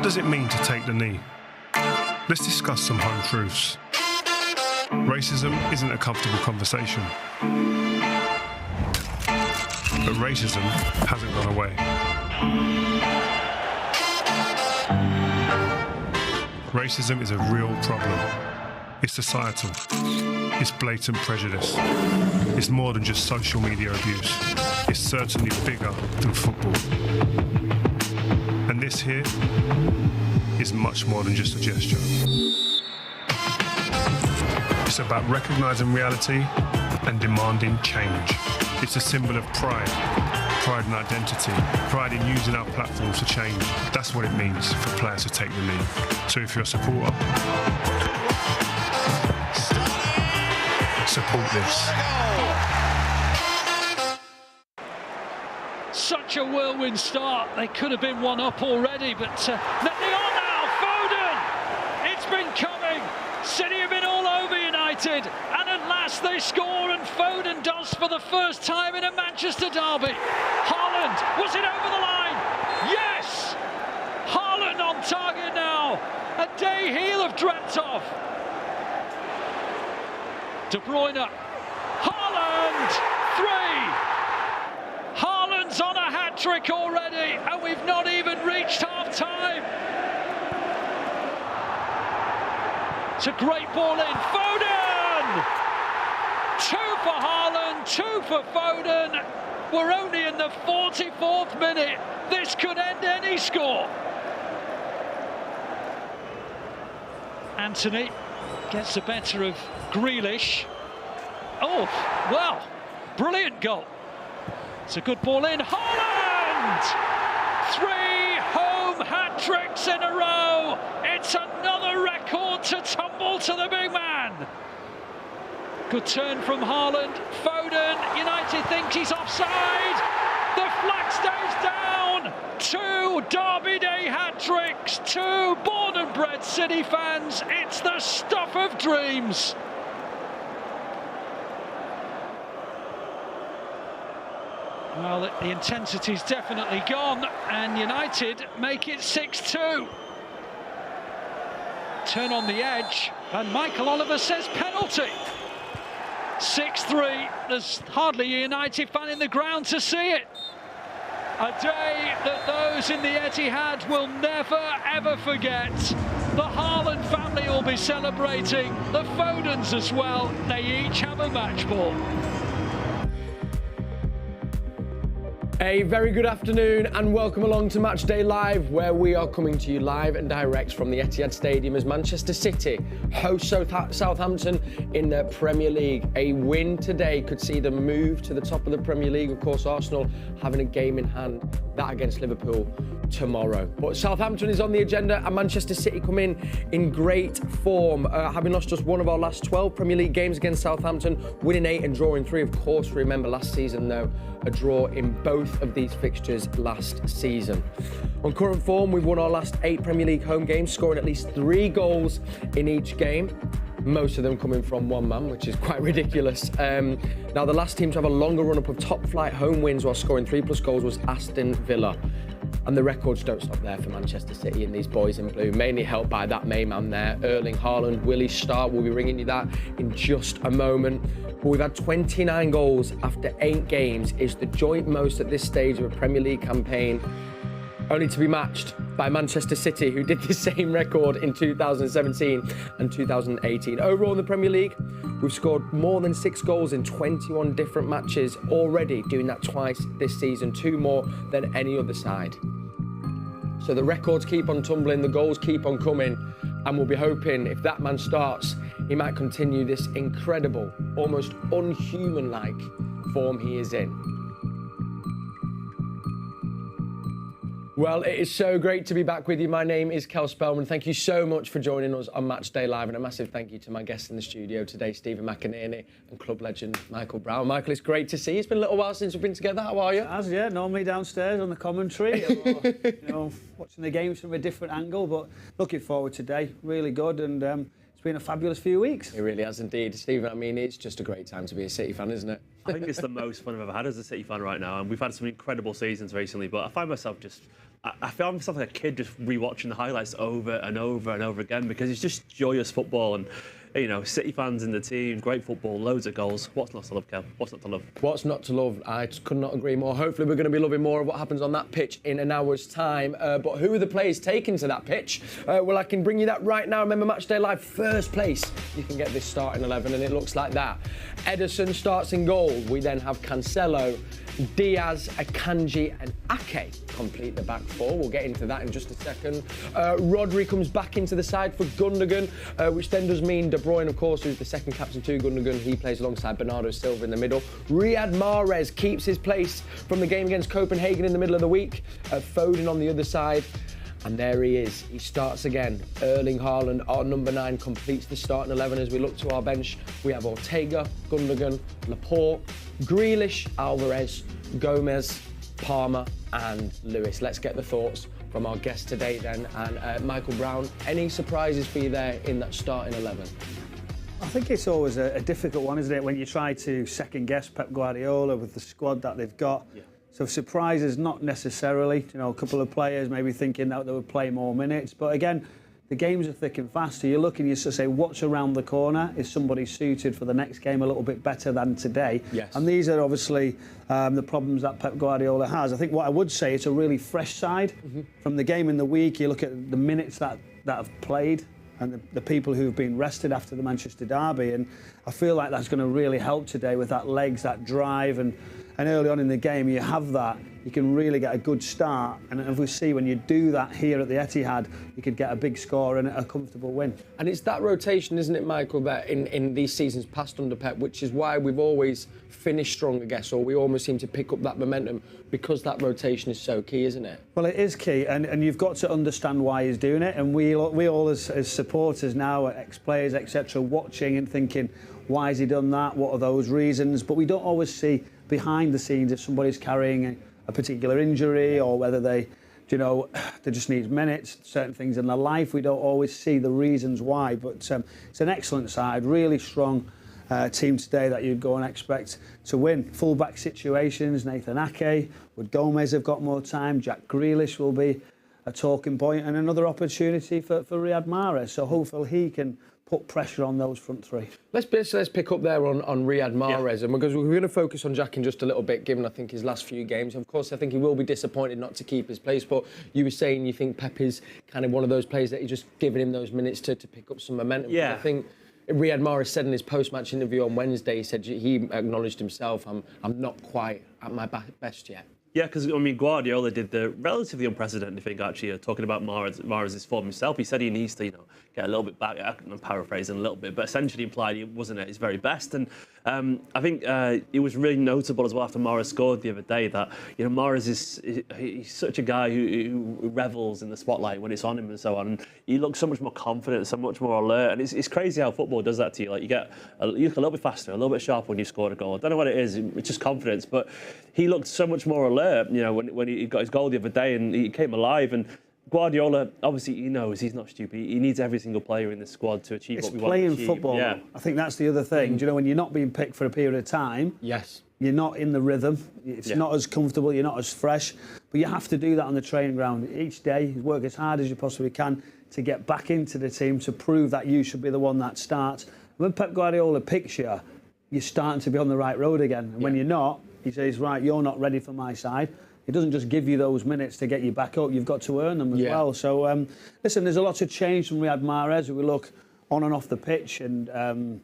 does it mean to take the knee? Let's discuss some home truths. Racism isn't a comfortable conversation. But racism hasn't gone away. Racism is a real problem. It's societal. It's blatant prejudice. It's more than just social media abuse. It's certainly bigger than football. And this here is much more than just a gesture. It's about recognising reality and demanding change. It's a symbol of pride and identity, pride in using our platforms to change. That's what it means for players to take the lead. So if you're a supporter, support this. Such a whirlwind start. They could have been one up already, but they are now. Foden! It's been coming. City have been all over United, and at last they score, and Foden does for the first time in a Manchester derby. Haaland, was it over the line? Yes! Haaland on target now. A day he'll have dreamt of. De Bruyne. Haaland! 3! Haaland's on a hat-trick already, and we've not even reached half-time. It's a great ball in. Foden! 2 for Haaland, 2 for Foden. We're only in the 44th minute. This could end any score. Anthony gets the better of Grealish. Oh, well, brilliant goal. It's a good ball in. Haaland! 3 home hat-tricks in a row. It's another record to tumble to the big man. Good turn from Haaland. Foden, United thinks he's offside. The flag stays down. 2 Derby Day hat-tricks. 2 born and bred City fans. It's the stuff of dreams. Well, the intensity's definitely gone, and United make it 6-2. Turn on the edge, and Michael Oliver says penalty. 6-3, there's hardly a United fan in the ground to see it. A day that those in the Etihad will never, ever forget. The Haaland family will be celebrating, the Fodens as well. They each have a match ball. A very good afternoon and welcome along to Matchday Live, where we are coming to you live and direct from the Etihad Stadium as Manchester City host Southampton in the Premier League. A win today could see them move to the top of the Premier League. Of course, Arsenal having a game in hand, that against Liverpool tomorrow. But Southampton is on the agenda and Manchester City come in great form, having lost just one of our last 12 Premier League games against Southampton, winning 8 and drawing 3. Of course, remember last season though, a draw in both of these fixtures last season. On current form, we've won our last 8 Premier League home games, scoring at least 3 goals in each game. Most of them coming from one man, which is quite ridiculous. Now, the last team to have a longer run-up of top-flight home wins while scoring 3+ goals was Aston Villa. And the records don't stop there for Manchester City and these boys in blue, mainly helped by that main man there, Erling Haaland. Will he start? We'll be ringing you that in just a moment. But we've had 29 goals after 8 games, is the joint most at this stage of a Premier League campaign, only to be matched by Manchester City, who did the same record in 2017 and 2018. Overall in the Premier League, we've scored more than 6 goals in 21 different matches already, doing that twice this season, 2 more than any other side. So the records keep on tumbling, the goals keep on coming, and we'll be hoping if that man starts, he might continue this incredible, almost unhuman-like form he is in. Well, it is so great to be back with you. My name is Cel Spellman. Thank you so much for joining us on Matchday Live, and a massive thank you to my guests in the studio today, Stephen McInerney and club legend Michael Brown. Michael, it's great to see you. It's been a little while since we've been together. How are you? As yeah, normally downstairs on the commentary, or, watching the games from a different angle, but looking forward today. Really good, and it's been a fabulous few weeks. It really has indeed. Stephen, I mean, it's just a great time to be a City fan, isn't it? I think it's the most fun I've ever had as a City fan right now, and we've had some incredible seasons recently, but I find myself I found myself like a kid just rewatching the highlights over and over and over again because it's just joyous football and, you know, City fans in the team, great football, loads of goals. What's not to love, Kev? What's not to love? What's not to love? I could not agree more. Hopefully we're going to be loving more of what happens on that pitch in an hour's time. But who are the players taken to that pitch? Well, I can bring you that right now. Remember, Matchday Live, first place. You can get this starting 11, and it looks like that. Ederson starts in goal. We then have Cancelo, Diaz, Akanji and Ake complete the back four. We'll get into that in just a second. Rodri comes back into the side for Gundogan, which then does mean De Bruyne, of course, who's the second captain to Gundogan. He plays alongside Bernardo Silva in the middle. Riyad Mahrez keeps his place from the game against Copenhagen in the middle of the week. Foden on the other side. And there he is. He starts again. Erling Haaland, our number 9, completes the starting 11. As we look to our bench, we have Ortega, Gundogan, Laporte, Grealish, Alvarez, Gomez, Palmer and Lewis. Let's get the thoughts from our guest today then. And Michael Brown, any surprises for you there in that starting 11? I think it's always a difficult one, isn't it, when you try to second-guess Pep Guardiola with the squad that they've got. Yeah. So surprises, not necessarily. You know, a couple of players maybe thinking that they would play more minutes. But again, the games are thick and fast. So you're looking, you sort of say, what's around the corner? Is somebody suited for the next game a little bit better than today? Yes. And these are obviously the problems that Pep Guardiola has. I think what I would say, it's a really fresh side. From the game in the week, you look at the minutes that have played and the people who've been rested after the Manchester derby. And I feel like that's going to really help today with that legs, that drive. And early on in the game, you have that. You can really get a good start. And as we see, when you do that here at the Etihad, you could get a big score and a comfortable win. And it's that rotation, isn't it, Michael, that in these seasons past under Pep, which is why we've always finished strong, I guess, or we almost seem to pick up that momentum because that rotation is so key, isn't it? Well, it is key, and you've got to understand why he's doing it. And we all as supporters now, ex-players, etc., watching and thinking, why has he done that? What are those reasons? But we don't always see behind the scenes if somebody's carrying a particular injury or whether they just need minutes, certain things in their life. We don't always see the reasons why, but it's an excellent side, really strong team today that you'd go and expect to win. Full-back situations, Nathan Ake, would Gomez have got more time, Jack Grealish will be a talking point and another opportunity for Riyad Mahrez, so hopefully he can put pressure on those front three. Let's pick up there on Riyad Mahrez, and because we're going to focus on Jack in just a little bit, given I think his last few games. Of course, I think he will be disappointed not to keep his place, but you were saying you think Pep is kind of one of those players that he's just giving him those minutes to pick up some momentum. Yeah. I think Riyad Mahrez said in his post-match interview on Wednesday, he said he acknowledged himself, I'm not quite at my best yet. Yeah, because, I mean, Guardiola did the relatively unprecedented thing, actually, talking about Mahrez's form himself. He said he needs to, get a little bit back. I'm paraphrasing a little bit, but essentially implied he wasn't at his very best. And I think it was really notable as well after Mahrez scored the other day that, Mahrez he's such a guy who revels in the spotlight when it's on him and so on. And he looks so much more confident, so much more alert. And it's crazy how football does that to you. Like, you look a little bit faster, a little bit sharper when you scored a goal. I don't know what it is. It's just confidence. But he looked so much more alert, when he got his goal the other day and he came alive. And Guardiola, obviously, he knows he's not stupid. He needs every single player in the squad to achieve what we want to achieve. It's playing football. Yeah. I think that's the other thing. When you're not being picked for a period of time, Yes. you're not in the rhythm. It's not as comfortable. You're not as fresh. But you have to do that on the training ground each day. Work as hard as you possibly can to get back into the team to prove that you should be the one that starts. When Pep Guardiola picks you, you're starting to be on the right road again. And when you're not, he says, right, you're not ready for my side. He doesn't just give you those minutes to get you back up. You've got to earn them as well. So, listen, there's a lot of change from Riyad Mahrez. We look on and off the pitch. And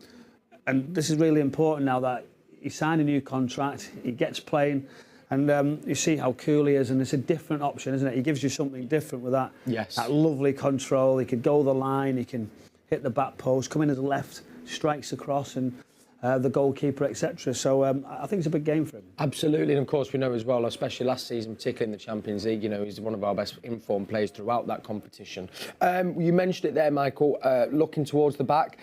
this is really important now that he signed a new contract. He gets playing. And you see how cool he is. And it's a different option, isn't it? He gives you something different with that. Yes. That lovely control. He could go the line. He can hit the back post, come in as a left, strikes across and the goalkeeper, etc. So I think it's a big game for him. Absolutely, and of course we know as well, especially last season, particularly in the Champions League, he's one of our best informed players throughout that competition. You mentioned it there, Michael, looking towards the back.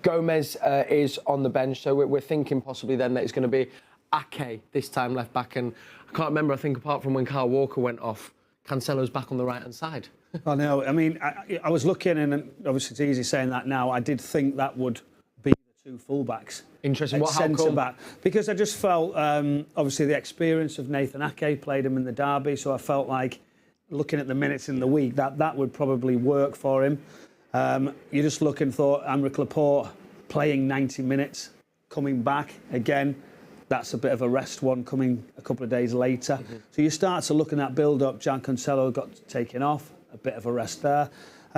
Gomez is on the bench, so we're thinking possibly then that it's going to be Ake this time left back, and I can't remember, I think apart from when Kyle Walker went off, Cancelo's back on the right-hand side. I know. I mean, I was looking, and obviously it's easy saying that now. I did think that would be the two fullbacks. Interesting. What? How Centre come? back, because I just felt obviously the experience of Nathan Ake played him in the derby, so I felt like looking at the minutes in the week that would probably work for him. You just look and thought Aymeric Laporte playing 90 minutes, coming back again. That's a bit of a rest one coming a couple of days later. So you start to look in that build-up. Joao Cancelo got taken off, a bit of a rest there.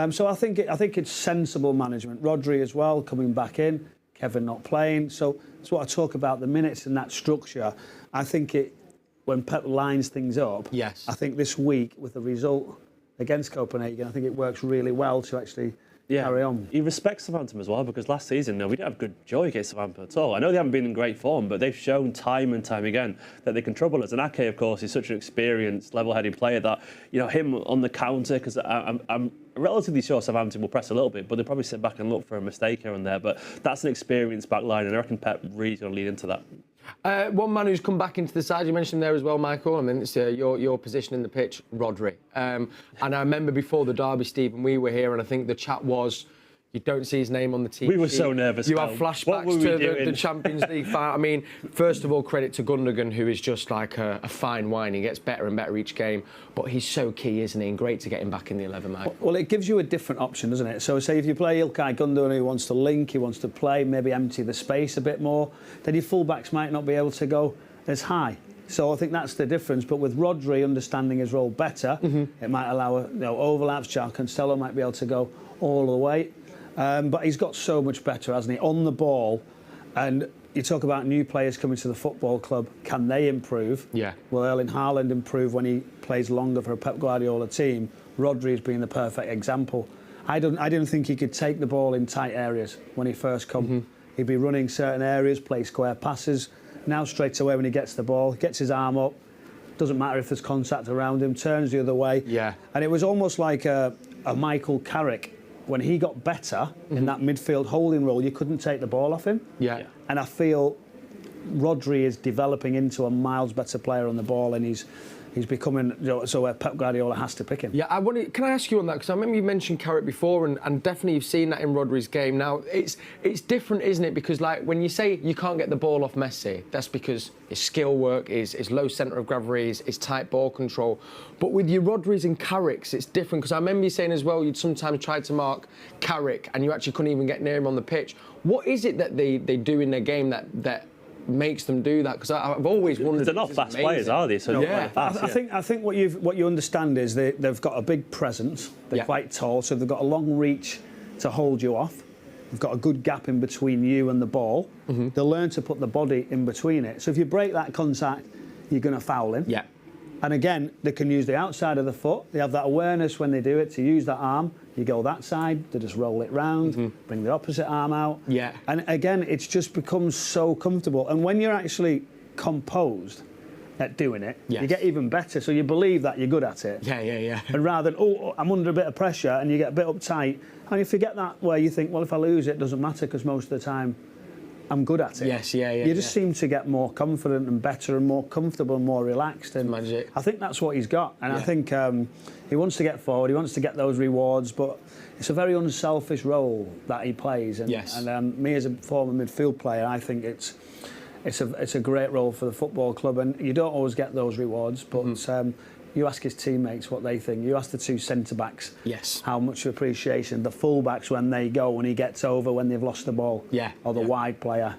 So I think it's sensible management. Rodri as well coming back in. Kevin not playing. So that's what I talk about, the minutes and that structure. I think when Pep lines things up, yes. I think this week with the result against Copenhagen, I think it works really well to actually carry on. He respects Southampton as well, because last season, we didn't have good joy against Southampton at all. I know they haven't been in great form, but they've shown time and time again that they can trouble us. And Ake, of course, is such an experienced, level-headed player that, him on the counter, because I'm relatively sure Southampton will press a little bit, but they'll probably sit back and look for a mistake here and there. But that's an experienced back line, and I reckon Pep really going to lead into that. One man who's come back into the side, you mentioned him there as well, Michael. I mean, it's your position in the pitch, Rodri. And I remember before the derby, Stephen, we were here, and I think the chat was, you don't see his name on the team. We were so nervous. You have flashbacks to the Champions League final. I mean, first of all, credit to Gundogan, who is just like a fine wine. He gets better and better each game, but he's so key, isn't he? And great to get him back in the 11, mate. Well, it gives you a different option, doesn't it? So, say if you play Ilkay Gundogan, who wants to link, he wants to play, maybe empty the space a bit more, then your fullbacks might not be able to go as high. So I think that's the difference. But with Rodri understanding his role better, it might allow overlaps. Joao Cancelo might be able to go all the way. But he's got so much better, hasn't he, on the ball. And you talk about new players coming to the football club. Can they improve? Yeah. Will Erling Haaland improve when he plays longer for a Pep Guardiola team? Rodri has been the perfect example. I didn't think he could take the ball in tight areas when he first come. He'd be running certain areas, play square passes. Now straight away when he gets the ball, gets his arm up, doesn't matter if there's contact around him, turns the other way. Yeah. And it was almost like a Michael Carrick. When he got better in that midfield holding role, you couldn't take the ball off him. Yeah. And I feel Rodri is developing into a miles better player on the ball, and he's becoming so Pep Guardiola has to pick him. Yeah, can I ask you on that? Because I remember you mentioned Carrick before, and definitely you've seen that in Rodri's game. Now, it's different, isn't it? Because, like, when you say you can't get the ball off Messi, that's because his skill work is low centre of gravity, is tight ball control. But with your Rodri's and Carricks, it's different. Because I remember you saying as well, you'd sometimes try to mark Carrick, and you actually couldn't even get near him on the pitch. What is it that they do in their game that makes them do that? Because I've always wondered. They're not fast players, are they? So I think what you understand is they've got a big presence. They're quite tall, so they've got a long reach to hold you off. They've got a good gap in between you and the ball. They'll learn to put the body in between it. So if you break that contact, you're going to foul him. Yeah. And again, they can use the outside of the foot. They have that awareness when they do it to use that arm. You go that side, they just roll it round, bring the opposite arm out. Yeah. And again, it's just becomes so comfortable. And when you're actually composed at doing it, you get even better. So you believe that you're good at it. Yeah. And rather than, I'm under a bit of pressure, and you get a bit uptight, and you forget that where you think, well, if I lose it doesn't matter because most of the time I'm good at it. Yes, You just seem to get more confident and better and more comfortable and more relaxed. And magic. I think that's what he's got. And I think he wants to get forward, he wants to get those rewards, but it's a very unselfish role that he plays. And, and me as a former midfield player, I think it's a great role for the football club. And you don't always get those rewards, but you ask his teammates what they think. You ask the two centre-backs how much appreciation. The full-backs, when they go, when he gets over, when they've lost the ball, or the wide player,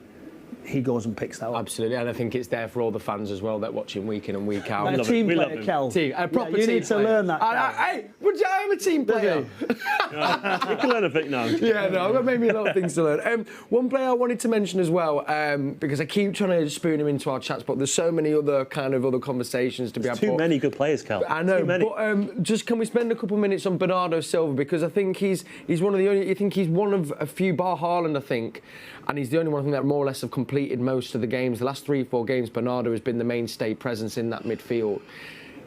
he goes and picks that up. Absolutely, and I think it's there for all the fans as well that watch him week in and week out. A team player, Kel. A proper you team need to learn that. Hey, would you have a team player? You can learn a bit now. Yeah, no, I've got maybe a lot of things to learn. One player I wanted to mention as well, because I keep trying to spoon him into our chats, but there's so many other conversations to be had. Too many good players, Cal. I know, too many. but just can we spend a couple of minutes on Bernardo Silva, because I think he's one of the only. I think he's one of a few, bar Haaland, I think, and he's the only one I think that more or less have completed most of the games. The last 3-4 games, Bernardo has been the mainstay presence in that midfield.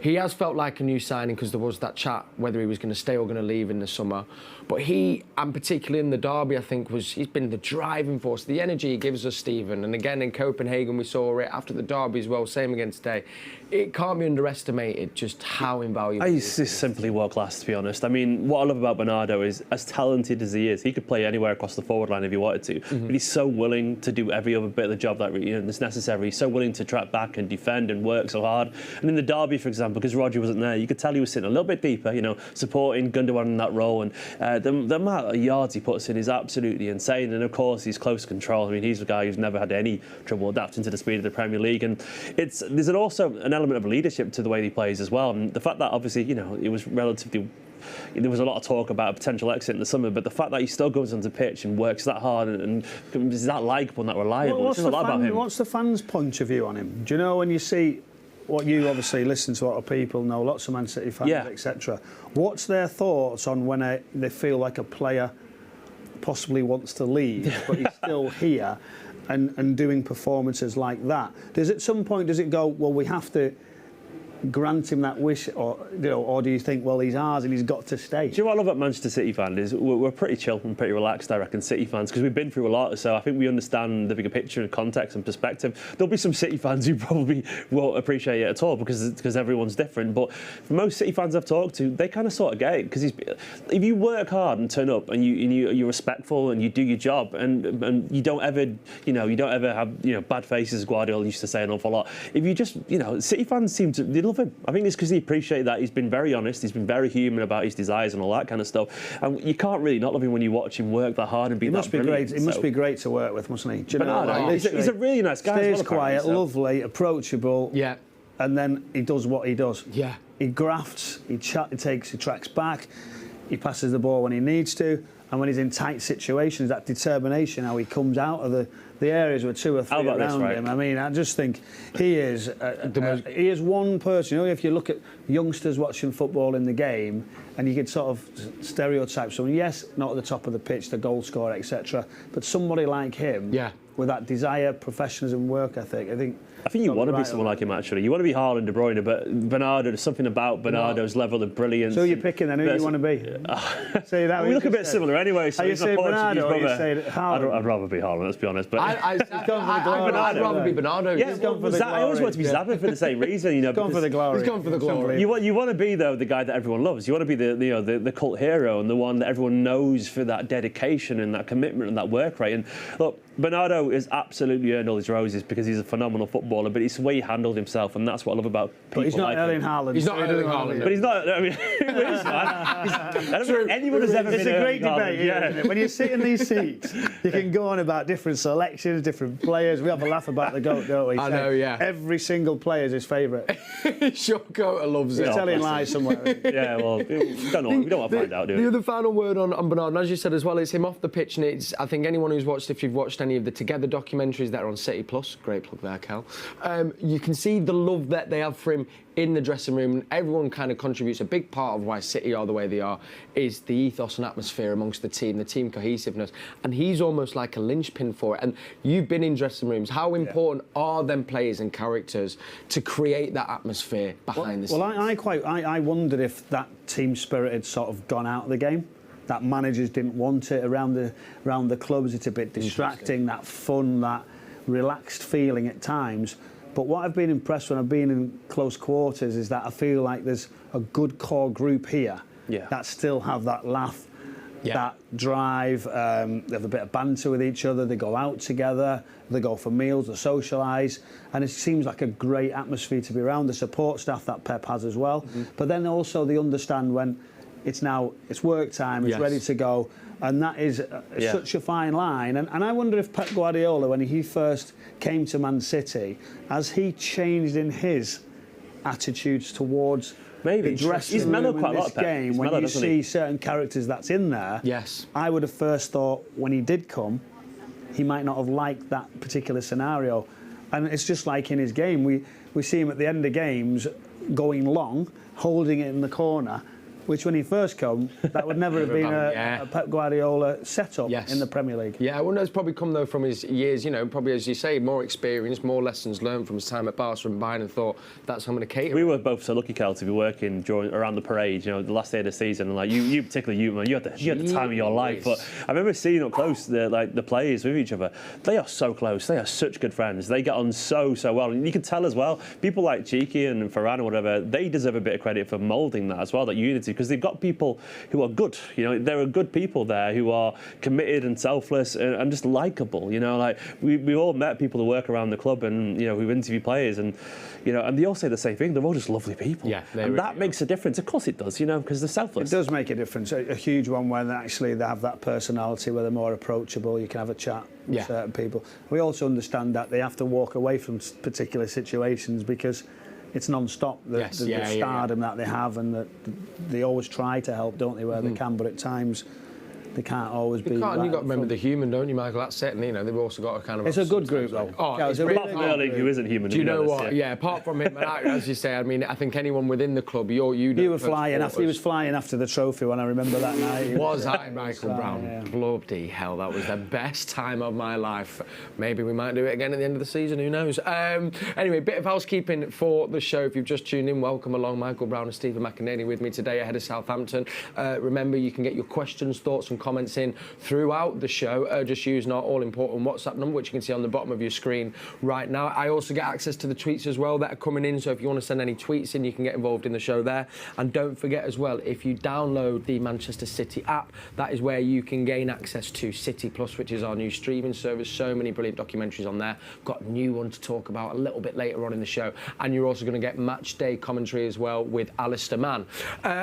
He has felt like a new signing because there was that chat whether he was going to stay or going to leave in the summer. But he, and particularly in the derby, I think he's been the driving force, the energy he gives us, Stephen. And again in Copenhagen we saw it after the derby as well. Same again today. It can't be underestimated just how invaluable. He's simply world class, to be honest. I mean, what I love about Bernardo is, as talented as he is, he could play anywhere across the forward line if he wanted to. But he's so willing to do every other bit of the job that's necessary. He's so willing to track back and defend and work so hard. And in the derby, for example, because Rodri wasn't there, you could tell he was sitting a little bit deeper, supporting Gundogan in that role. And the amount of yards he puts in is absolutely insane. And of course, he's close control. I mean, he's a guy who's never had any trouble adapting to the speed of the Premier League. And there's also an element of leadership to the way he plays as well. And the fact that obviously, it was relatively. There was a lot of talk about a potential exit in the summer, but the fact that he still goes onto pitch and works that hard and is that likeable and that reliable, what's the fans' point of view on him? Do you know, when you see what you obviously listen to a lot of people know, lots of Man City fans, etc. What's their thoughts on when they feel like a player possibly wants to leave, but he's still here and doing performances like that? At some point, does it go, well, we have to grant him that wish, or do you think, well, he's ours and he's got to stay? Do you know what I love about Manchester City fans is we're pretty chill and pretty relaxed, I reckon, City fans, because we've been through a lot, so I think we understand the bigger picture and context and perspective. There'll be some City fans who probably won't appreciate it at all because everyone's different, but for most City fans I've talked to, they kind of sort of get it, because if you work hard and turn up and you're respectful and you do your job and you don't ever have bad faces, as Guardiola used to say an awful lot. If you just City fans seem to love him. I think it's because they appreciate that he's been very honest, he's been very human about his desires and all that kind of stuff. And you can't really not love him when you watch him work that hard and be that brilliant. He must be great to work with, mustn't he? Do you know, he's a really nice guy. Stays quiet, lovely, approachable. Yeah. And then he does what he does. Yeah. He grafts, he tracks back, he passes the ball when he needs to, and when he's in tight situations, that determination, how he comes out of the areas with two or three around him. I mean, I just think he is one person. If you look at youngsters watching football in the game, and you could sort of stereotype someone, yes, not at the top of the pitch, the goal scorer, etc., but somebody like him, with that desire, professionalism, work ethic, I think you want to be someone like him, actually. You want to be Haaland, De Bruyne, but Bernardo, there's something about Bernardo's level of brilliance. So you're picking then, who do you want to be? Say that. We look a bit similar anyway, so he's a Portuguese brother. I'd rather be Haaland, let's be honest. But I'd rather be Bernardo. Yeah, I always want to be Zappy for the same reason. He's gone for the glory. He's gone for the glory. You want to be, though, the guy that everyone loves. You want to be the cult hero and the one that everyone knows for that dedication and that commitment and that work rate. And look, Bernardo has absolutely earned all his roses because he's a phenomenal footballer, but it's the way he handled himself, and that's what I love about people. But he's not like Erling Haaland. He's not Erling Haaland. But he's not. I mean, I don't think anyone has ever been. It's a great debate, isn't it? When you sit in these seats, you can go on about different selections, different players. We have a laugh about the GOAT, don't we? I know, yeah. Every single player is his favourite. Sure, GOAT loves it. He's telling lies somewhere. Yeah, well, we don't want to find out, do we? The other final word on Bernardo, and as you said as well, it's him off the pitch, and it's, I think anyone who's watched, if you've watched any of the Together documentaries that are on City Plus, great plug there, Cal, you can see the love that they have for him in the dressing room, and everyone kind of contributes. A big part of why City are the way they are is the ethos and atmosphere amongst the team cohesiveness, and he's almost like a linchpin for it. And you've been in dressing rooms. How important are them players and characters to create that atmosphere behind the scenes? Well, I wondered if that team spirit had sort of gone out of the game. That managers didn't want it around the clubs. It's a bit distracting, that fun, that relaxed feeling at times. But what I've been impressed when I've been in close quarters is that I feel like there's a good core group here that still have that laugh, that drive. They have a bit of banter with each other. They go out together. They go for meals. They socialise. And it seems like a great atmosphere to be around. The support staff that Pep has as well. But then also they understand when it's work time, it's ready to go. And that is such a fine line. And I wonder if Pep Guardiola, when he first came to Man City, has he changed in his attitudes towards the dressing room in this game? When you see certain characters that's in there, I would have first thought when he did come, he might not have liked that particular scenario. And it's just like in his game, we see him at the end of games going long, holding it in the corner, which when he first come, that would never have been a Pep Guardiola setup in the Premier League. Yeah, I wonder it's probably come though from his years, you know, probably as you say, more experience, more lessons learned from his time at Barca and Bayern, and thought that's how I'm going to cater. We were both so lucky, Cal, to be working around the parade, you know, the last day of the season, and like you particularly, man, you had the time of your life. But I remember seeing up close the players with each other. They are so close. They are such good friends. They get on so well, and you can tell as well. People like Cheeky and Ferran or whatever, they deserve a bit of credit for moulding that as well, that unity, because they've got people who are good. You know, there are good people there who are committed and selfless and just likeable. You know, like we all met people who work around the club, and you know, who interview players, and you know, and they all say the same thing. They're all just lovely people. Yeah, and really that makes a difference. Of course it does. You know, because they're selfless. It does make a difference. A huge one when actually they have that personality, where they're more approachable. You can have a chat with certain people. We also understand that they have to walk away from particular situations because it's non-stop, the stardom that they have, and that they always try to help, don't they, where they can, but at times they can't always be. You've got to remember the human, don't you, Michael? That's it. And, you know, they've also got a kind of. It's a good group, though. It's apart from Erling, who isn't human. Do you know what? Yeah, apart from him, as you say, I mean, I think anyone within the club, you were flying after. He was flying after the trophy when I remember that night. Was I, Michael Brown? Yeah. Bloody hell, that was the best time of my life. Maybe we might do it again at the end of the season. Who knows? Anyway, bit of housekeeping for the show. If you've just tuned in, welcome along. Michael Brown and Stephen McInerney with me today ahead of Southampton. Remember, you can get your questions, thoughts, and comments in throughout the show, just using our all-important WhatsApp number, which you can see on the bottom of your screen right now. I also get access to the tweets as well that are coming in, so if you want to send any tweets in, you can get involved in the show there. And don't forget as well, if you download the Manchester City app, that is where you can gain access to City Plus, which is our new streaming service. So many brilliant documentaries on there. Got a new one to talk about a little bit later on in the show. And you're also going to get match day commentary as well with Alistair Mann.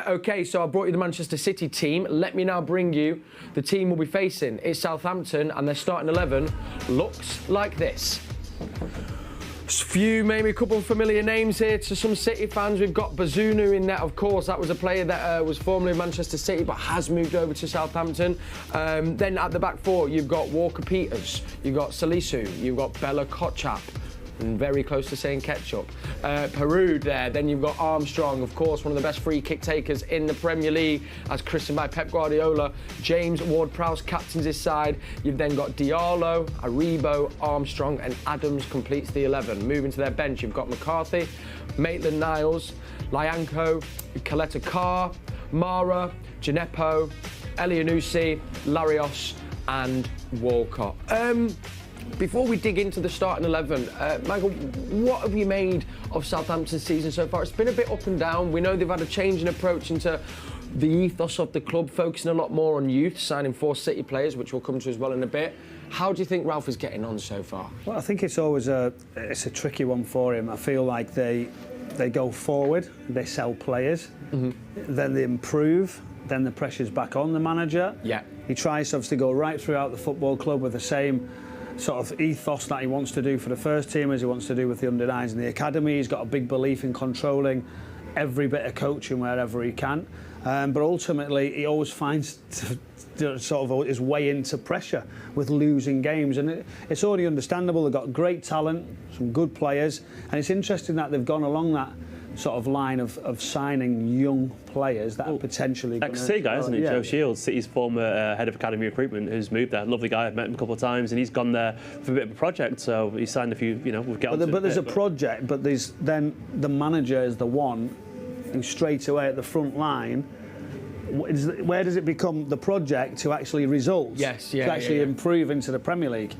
OK, so I brought you the Manchester City team. Let me now bring you the team we'll be facing. It's Southampton, and their starting 11 looks like this. Maybe a couple of familiar names here to some City fans. We've got Bazunu in there, of course. That was a player that was formerly of Manchester City but has moved over to Southampton. Then at the back four, you've got Walker-Peters, you've got Salisu, you've got Bella Kotchap, and very close to saying ketchup. Peru there, then you've got Armstrong, of course, one of the best free kick takers in the Premier League, as christened by Pep Guardiola. James Ward-Prowse captains his side. You've then got Diallo, Aribo, Armstrong, and Adams completes the 11. Moving to their bench, you've got McCarthy, Maitland-Niles, Lyanco, Kaleta Carr, Mara, Gineppo, Elianusi, Larios, and Walcott. Before we dig into the starting 11, Michael, what have you made of Southampton's season so far? It's been a bit up and down. We know they've had a change in approach into the ethos of the club, focusing a lot more on youth, signing 4 City players, which we'll come to as well in a bit. How do you think Ralph is getting on so far? Well, I think it's always a tricky one for him. I feel like they go forward, they sell players, then they improve, then the pressure's back on the manager. Yeah. He tries to obviously go right throughout the football club with the same sort of ethos that he wants to do for the first team as he wants to do with the under-9s in the academy. He's got a big belief in controlling every bit of coaching wherever he can. But ultimately, he always finds sort of his way into pressure with losing games. And it's already understandable. They've got great talent, some good players. And it's interesting that they've gone along that sort of line of signing young players that are potentially ex-City guy, isn't he? Joe Shields, City's former head of academy recruitment, who's moved there. Lovely guy. I've met him a couple of times, and he's gone there for a bit of a project. So he signed a few. You know, we'll get. But there's a project. But there's then the manager is the one who straight away at the front line. Where does it become the project to actually results? Yes, to actually improve into the Premier League.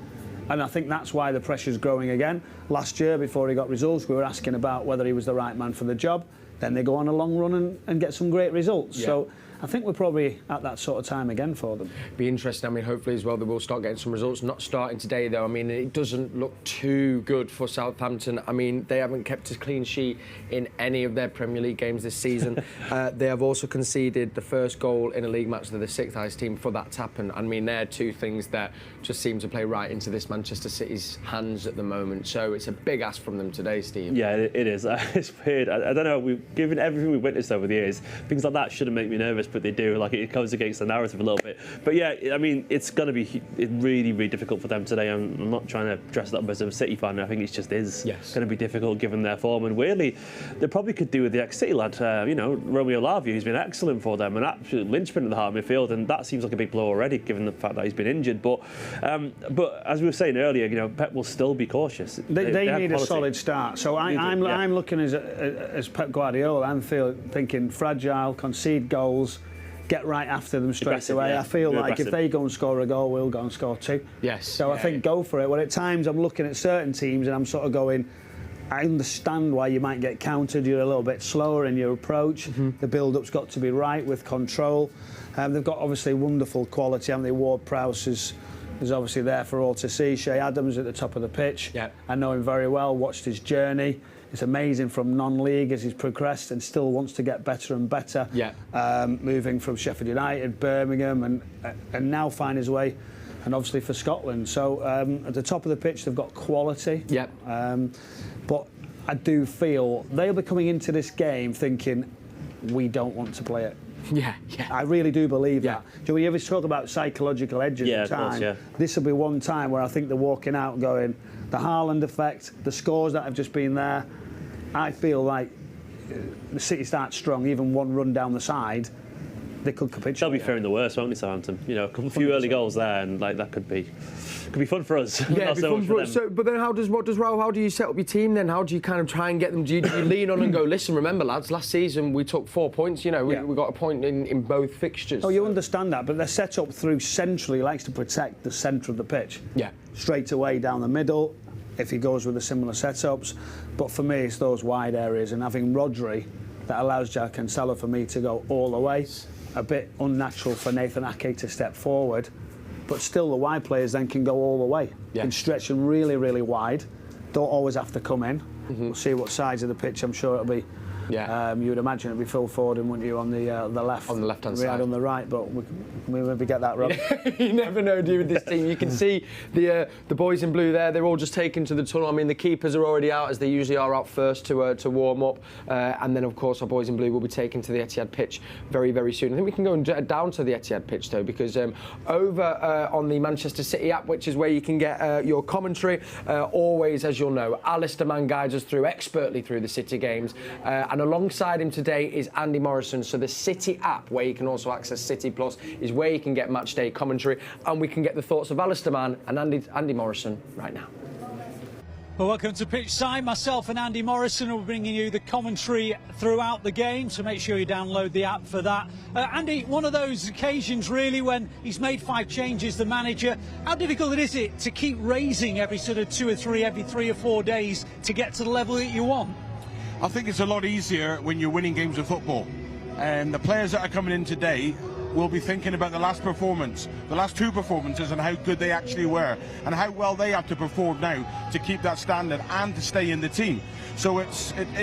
And I think that's why the pressure's growing again. Last year, before he got results, we were asking about whether he was the right man for the job. Then they go on a long run and get some great results. Yeah. So I think we're probably at that sort of time again for them. Be interesting. I mean, hopefully as well they will start getting some results. Not starting today though. I mean, it doesn't look too good for Southampton. I mean, they haven't kept a clean sheet in any of their Premier League games this season. They have also conceded the first goal in a league match. They're the 6th highest team for that to happen. I mean, they're two things that just seem to play right into this Manchester City's hands at the moment. So it's a big ask from them today, Steve. Yeah, it is. It's weird. I don't know. Given everything we've witnessed over the years, things like that shouldn't make me nervous. but they do. Like, it goes against the narrative a little bit. But yeah, I mean, it's going to be really, really difficult for them today. I'm not trying to dress it up as a City fan. I think it just is going to be difficult given their form. And weirdly, they probably could do with the ex-City lad, Romeo Lavia, who's been excellent for them, an absolute linchpin at the heart of midfield, and that seems like a big blow already, given the fact that he's been injured. But as we were saying earlier, Pep will still be cautious. They need a solid start. So I'm looking as Pep Guardiola. I'm thinking fragile, concede goals, get right after them straight away. Yeah. I feel like if they go and score a goal, we'll go and score 2. Yes. So I think go for it. Well, at times I'm looking at certain teams and I'm sort of going, I understand why you might get countered. You're a little bit slower in your approach. The build-up's got to be right with control. They've got obviously wonderful quality, haven't they? Ward-Prowse is obviously there for all to see. Shea Adams at the top of the pitch. Yeah. I know him very well, watched his journey. It's amazing from non-league as he's progressed and still wants to get better and better. Yeah. Moving from Sheffield United, Birmingham, and now find his way, and obviously for Scotland. So at the top of the pitch, they've got quality. Yeah. But I do feel they'll be coming into this game thinking, we don't want to play it. Yeah. I really do believe that. Do we ever talk about psychological edges at times? This will be one time where I think they're walking out and going, the Haaland effect, the scores that have just been there. I feel like the City starts strong, even one run down the side, they could capitulate. They'll be fearing the worst, won't they, Southampton? A few early goals there, and that could be fun for us. Yeah, not so much for them. So, but then how do you set up your team then? How do you kind of try and get them? Do you lean on and go, listen, remember lads, last season we took 4 points, we got a point in both fixtures. Oh, you understand that, but they're set up through centrally, likes to protect the centre of the pitch. Yeah. Straight away down the middle, if he goes with the similar setups. But for me, it's those wide areas, and having Rodri, that allows Joao Cancelo for me to go all the way. A bit unnatural for Nathan Ake to step forward, but still the wide players then can go all the way. Can stretch them really, really wide. Don't always have to come in. We'll see what sides of the pitch. I'm sure it'll be. Yeah. You would imagine it'd be Phil Foden, wouldn't you, on the left? On the left-hand side. On the right, but we maybe get that wrong. You never know, do you, with this team. You can see the boys in blue there. They're all just taken to the tunnel. I mean, the keepers are already out, as they usually are, out first to warm up. And then, of course, our boys in blue will be taken to the Etihad pitch very, very soon. I think we can go down to the Etihad pitch, though, because over on the Manchester City app, which is where you can get your commentary, always, as you'll know, Alistair Mann guides us expertly through the City games. And alongside him today is Andy Morrison. So the City app, where you can also access City Plus, is where you can get matchday commentary, and we can get the thoughts of Alistair Mann and Andy Morrison right now. Well, welcome to Pitch Side. Myself and Andy Morrison will be bringing you the commentary throughout the game, so make sure you download the app for that. Andy, one of those occasions really when he's made 5 changes, the manager. How difficult is it to keep raising every sort of 2 or 3, every 3 or 4 days to get to the level that you want? I think it's a lot easier when you're winning games of football. And the players that are coming in today will be thinking about the last performance, the last 2 performances, and how good they actually were, and how well they have to perform now to keep that standard and to stay in the team. So it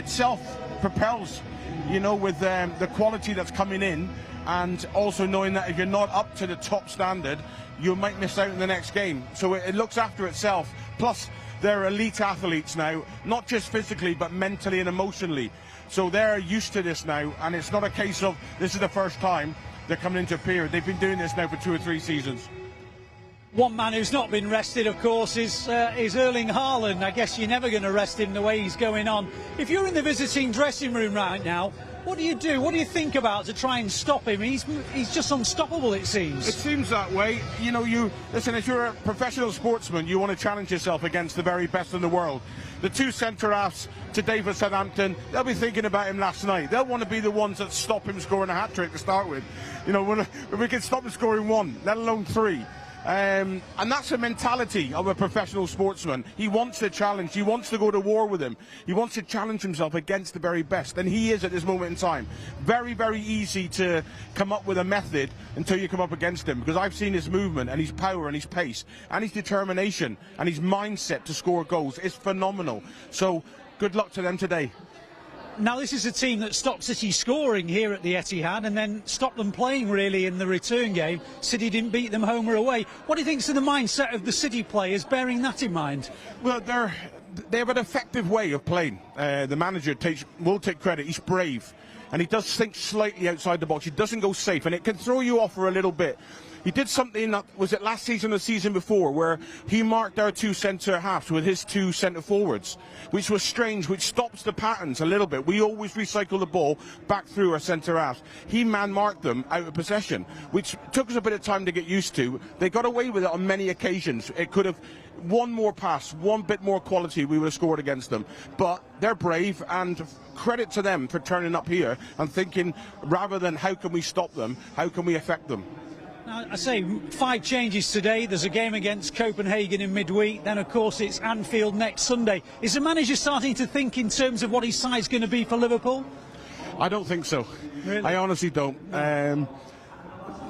self-propels, with the quality that's coming in, and also knowing that if you're not up to the top standard, you might miss out in the next game. So it looks after itself. Plus, they're elite athletes now, not just physically, but mentally and emotionally. So they're used to this now, and it's not a case of this is the first time they're coming into a period. They've been doing this now for 2 or 3 seasons. One man who's not been rested, of course, is Erling Haaland. I guess you're never going to rest him the way he's going on. If you're in the visiting dressing room right now, what do you do? What do you think about to try and stop him? He's just unstoppable, it seems. It seems that way. Listen, if you're a professional sportsman, you want to challenge yourself against the very best in the world. The 2 centre-halves today for Southampton, they'll be thinking about him last night. They'll want to be the ones that stop him scoring a hat-trick to start with. When we can stop him scoring 1, let alone 3. And that's the mentality of a professional sportsman. He wants the challenge. He wants to go to war with him. He wants to challenge himself against the very best. And he is at this moment in time. Very, very easy to come up with a method until you come up against him. Because I've seen his movement and his power and his pace and his determination and his mindset to score goals. It's phenomenal. So good luck to them today. Now, this is a team that stopped City scoring here at the Etihad and then stopped them playing, really, in the return game. City didn't beat them home or away. What do you think's in the mindset of the City players, bearing that in mind? Well, they have an effective way of playing. The manager will take credit. He's brave. and he does think slightly outside the box. He doesn't go safe, and it can throw you off for a little bit. He did something that was it last season or the season before, where he marked our 2 centre halves with his 2 centre forwards, which was strange, which stops the patterns a little bit. We always recycle the ball back through our centre halves. He man marked them out of possession, which took us a bit of time to get used to. They got away with it on many occasions. It could have one more pass, one bit more quality, we would have scored against them. But they're brave, and credit to them for turning up here and thinking, rather than how can we stop them, how can we affect them. Now, I say 5 changes today. There's a game against Copenhagen in midweek. Then, of course, it's Anfield next Sunday. Is the manager starting to think in terms of what his side's going to be for Liverpool? I don't think so. Really? I honestly don't.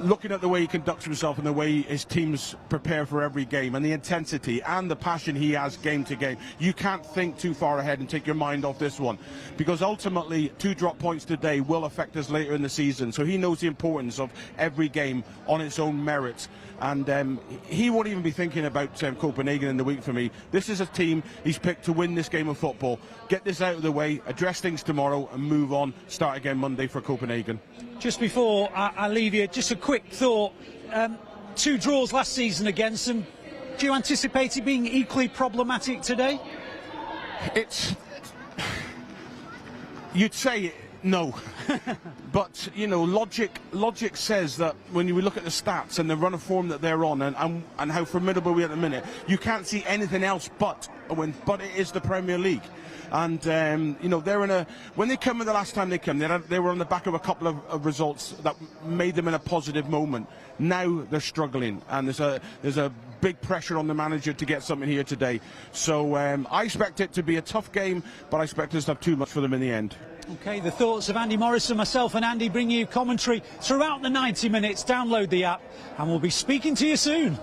Looking at the way he conducts himself and the way his teams prepare for every game and the intensity and the passion he has game to game, you can't think too far ahead and take your mind off this one, because ultimately 2 drop points today will affect us later in the season. So he knows the importance of every game on its own merits, and he won't even be thinking about Copenhagen in the week for me. This is a team he's picked to win this game of football. Get this out of the way, address things tomorrow and move on, start again Monday for Copenhagen. Just before I leave you, just a quick thought. 2 draws last season against them. Do you anticipate it being equally problematic today? You'd say no. But, you know, logic says that when you look at the stats and the run of form that they're on and how formidable we are at the minute, you can't see anything else but it is the Premier League. And, you know, they're in when they come in the last time they came, they were on the back of a couple of results that made them in a positive moment. Now they're struggling, and there's a big pressure on the manager to get something here today. So I expect it to be a tough game, but I expect us to have too much for them in the end. OK, the thoughts of Andy Morrison, myself and Andy bring you commentary throughout the 90 minutes. Download the app and we'll be speaking to you soon.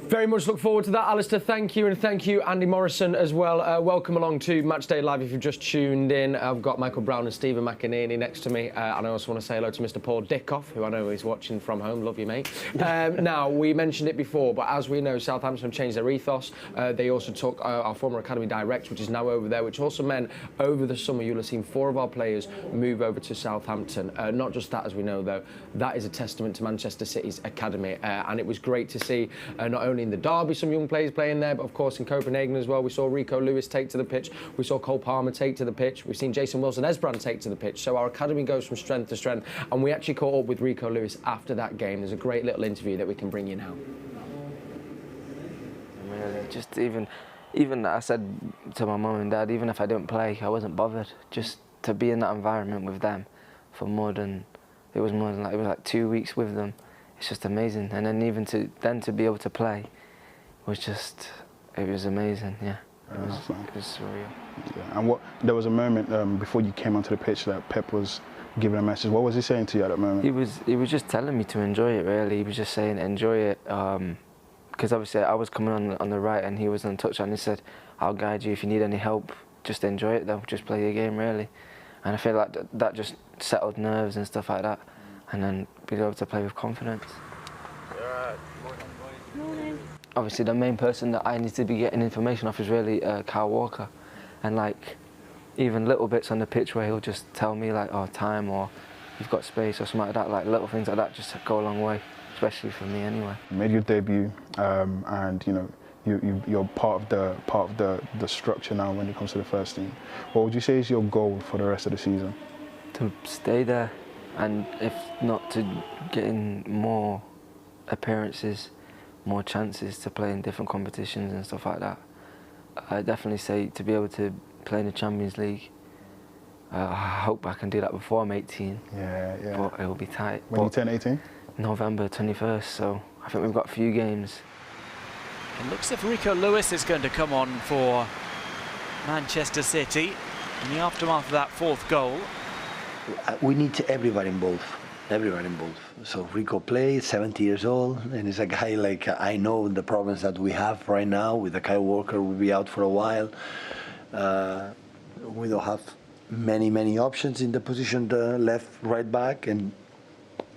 Very much look forward to that, Alistair. Thank you, and thank you, Andy Morrison, as well. Welcome along to Matchday Live if you've just tuned in. I've got Michael Brown and Stephen McInerney next to me, and I also want to say hello to Mr. Paul Dickoff, who I know is watching from home. Love you, mate. Now, we mentioned it before, but as we know, Southampton have changed their ethos. They also took our former academy director, which is now over there, which also meant over the summer you'll have seen 4 of our players move over to Southampton. Not just that, as we know, though, that is a testament to Manchester City's academy, and it was great to see not only in the derby some young players playing there, but of course in Copenhagen as well. We saw Rico Lewis take to the pitch, we saw Cole Palmer take to the pitch, we've seen Jason Wilson-Esbrand take to the pitch. So our academy goes from strength to strength, and we actually caught up with Rico Lewis after that game. There's a great little interview that we can bring you now. Really, just even I said to my mum and dad, even if I didn't play, I wasn't bothered. Just to be in that environment with them for it was like 2 weeks with them. It's just amazing. And then even to be able to play it was amazing. Yeah, it was surreal. Yeah. And there was a moment before you came onto the pitch that Pep was giving a message. What was he saying to you at that moment? He was just telling me to enjoy it. Really, he was just saying enjoy it. Because obviously I was coming on the right and he was on touch, and he said, "I'll guide you if you need any help. Just enjoy it though. Just play your game, really." And I feel like that just settled nerves and stuff like that, and then be able to play with confidence. Obviously, the main person that I need to be getting information off is really Kyle Walker, and like even little bits on the pitch where he'll just tell me like, "Oh, time," or "You've got space," or something like that. Like little things like that just go a long way, especially for me anyway. You made your debut, and you know you're part of the structure now when it comes to the first team. What would you say is your goal for the rest of the season? To stay there, and if not, to get in more appearances, more chances to play in different competitions and stuff like that. I definitely say to be able to play in the Champions League. I hope I can do that before I'm 18. Yeah. But it will be tight. When you turn 18? November 21st, so I think we've got a few games. It looks as if Rico Lewis is going to come on for Manchester City in the aftermath of that 4th goal. We need everybody involved. So Rico plays, 70 years old, and he's a guy like I know the problems that we have right now with the Kyle Walker will be out for a while. We don't have many options in the position, the left, right back, and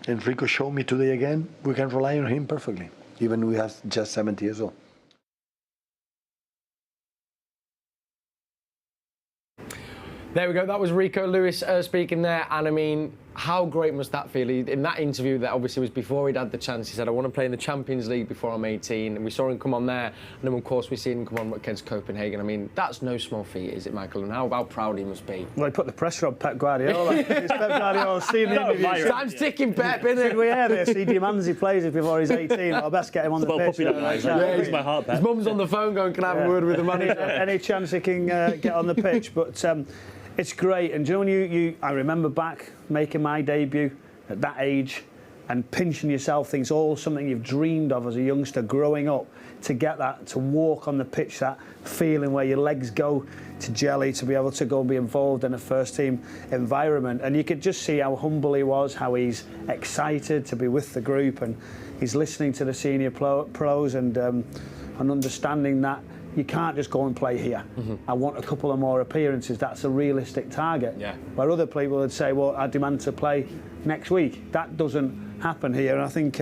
Rico showed me today again we can rely on him perfectly, even we have just 70 years old. There we go. That was Rico Lewis speaking there. And I mean, how great must that feel? In that interview that obviously was before he'd had the chance, he said, I want to play in the Champions League before I'm 18. And we saw him come on there. And then, of course, we see him come on against Copenhagen. I mean, that's no small feat, is it, Michael? And how proud he must be. Well, he put the pressure on Pep Guardiola. It's Pep Guardiola seen the interview. Time's ticking, Pep, isn't it? We hear this. He demands he plays it before he's 18. I'll best get him on the pitch. It's my heart, Pep. His mum's on the phone going, can I have a word with the manager? Any chance he can get on the pitch. But it's great. And do you know when I remember back making my debut at that age and pinching yourself, things all something you've dreamed of as a youngster growing up, to get that, to walk on the pitch, that feeling where your legs go to jelly, to be able to go and be involved in a first team environment. And you could just see how humble he was, how he's excited to be with the group, and he's listening to the senior pros and understanding that you can't just go and play here. I want a couple of more appearances. That's a realistic target. Yeah. Where other people would say, well, I demand to play next week. That doesn't happen here. And I think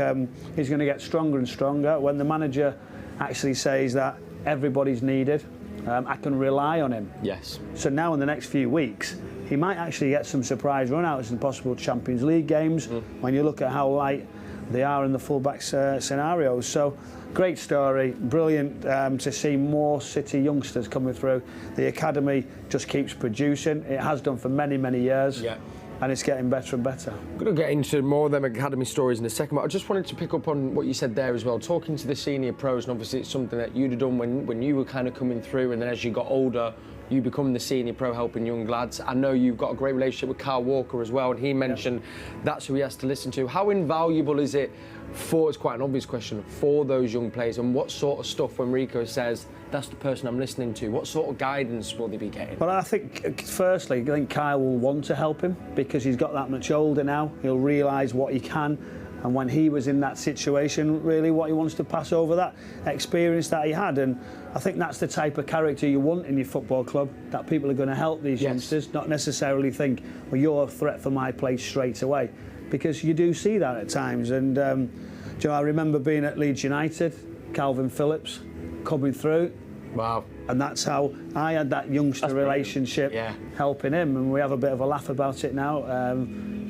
he's going to get stronger and stronger when the manager actually says that everybody's needed. I can rely on him. Yes. So now in the next few weeks, he might actually get some surprise run-outs in possible Champions League games when you look at how light they are in the full-back scenarios. So great story, brilliant to see more City youngsters coming through. The academy just keeps producing. It has done for many, many years. Yeah. And it's getting better and better. I'm going to get into more of them academy stories in a second, but I just wanted to pick up on what you said there as well, talking to the senior pros, and obviously it's something that you'd have done when you were kind of coming through, and then as you got older, you become the senior pro helping young lads. I know you've got a great relationship with Kyle Walker as well, and he mentioned that's who he has to listen to. How invaluable is it for, it's quite an obvious question, for those young players, and what sort of stuff when Rico says, that's the person I'm listening to, what sort of guidance will they be getting? Well, I think, firstly, I think Kyle will want to help him because he's got that much older now. He'll realise what he can, and when he was in that situation, really what he wants to pass over, that experience that he had. And I think that's the type of character you want in your football club, that people are going to help these youngsters, not necessarily think, well, you're a threat for my place straight away, because you do see that at times. And you know, I remember being at Leeds United, Calvin Phillips coming through. Wow. And that's how I had that youngster relationship, helping him, and we have a bit of a laugh about it now.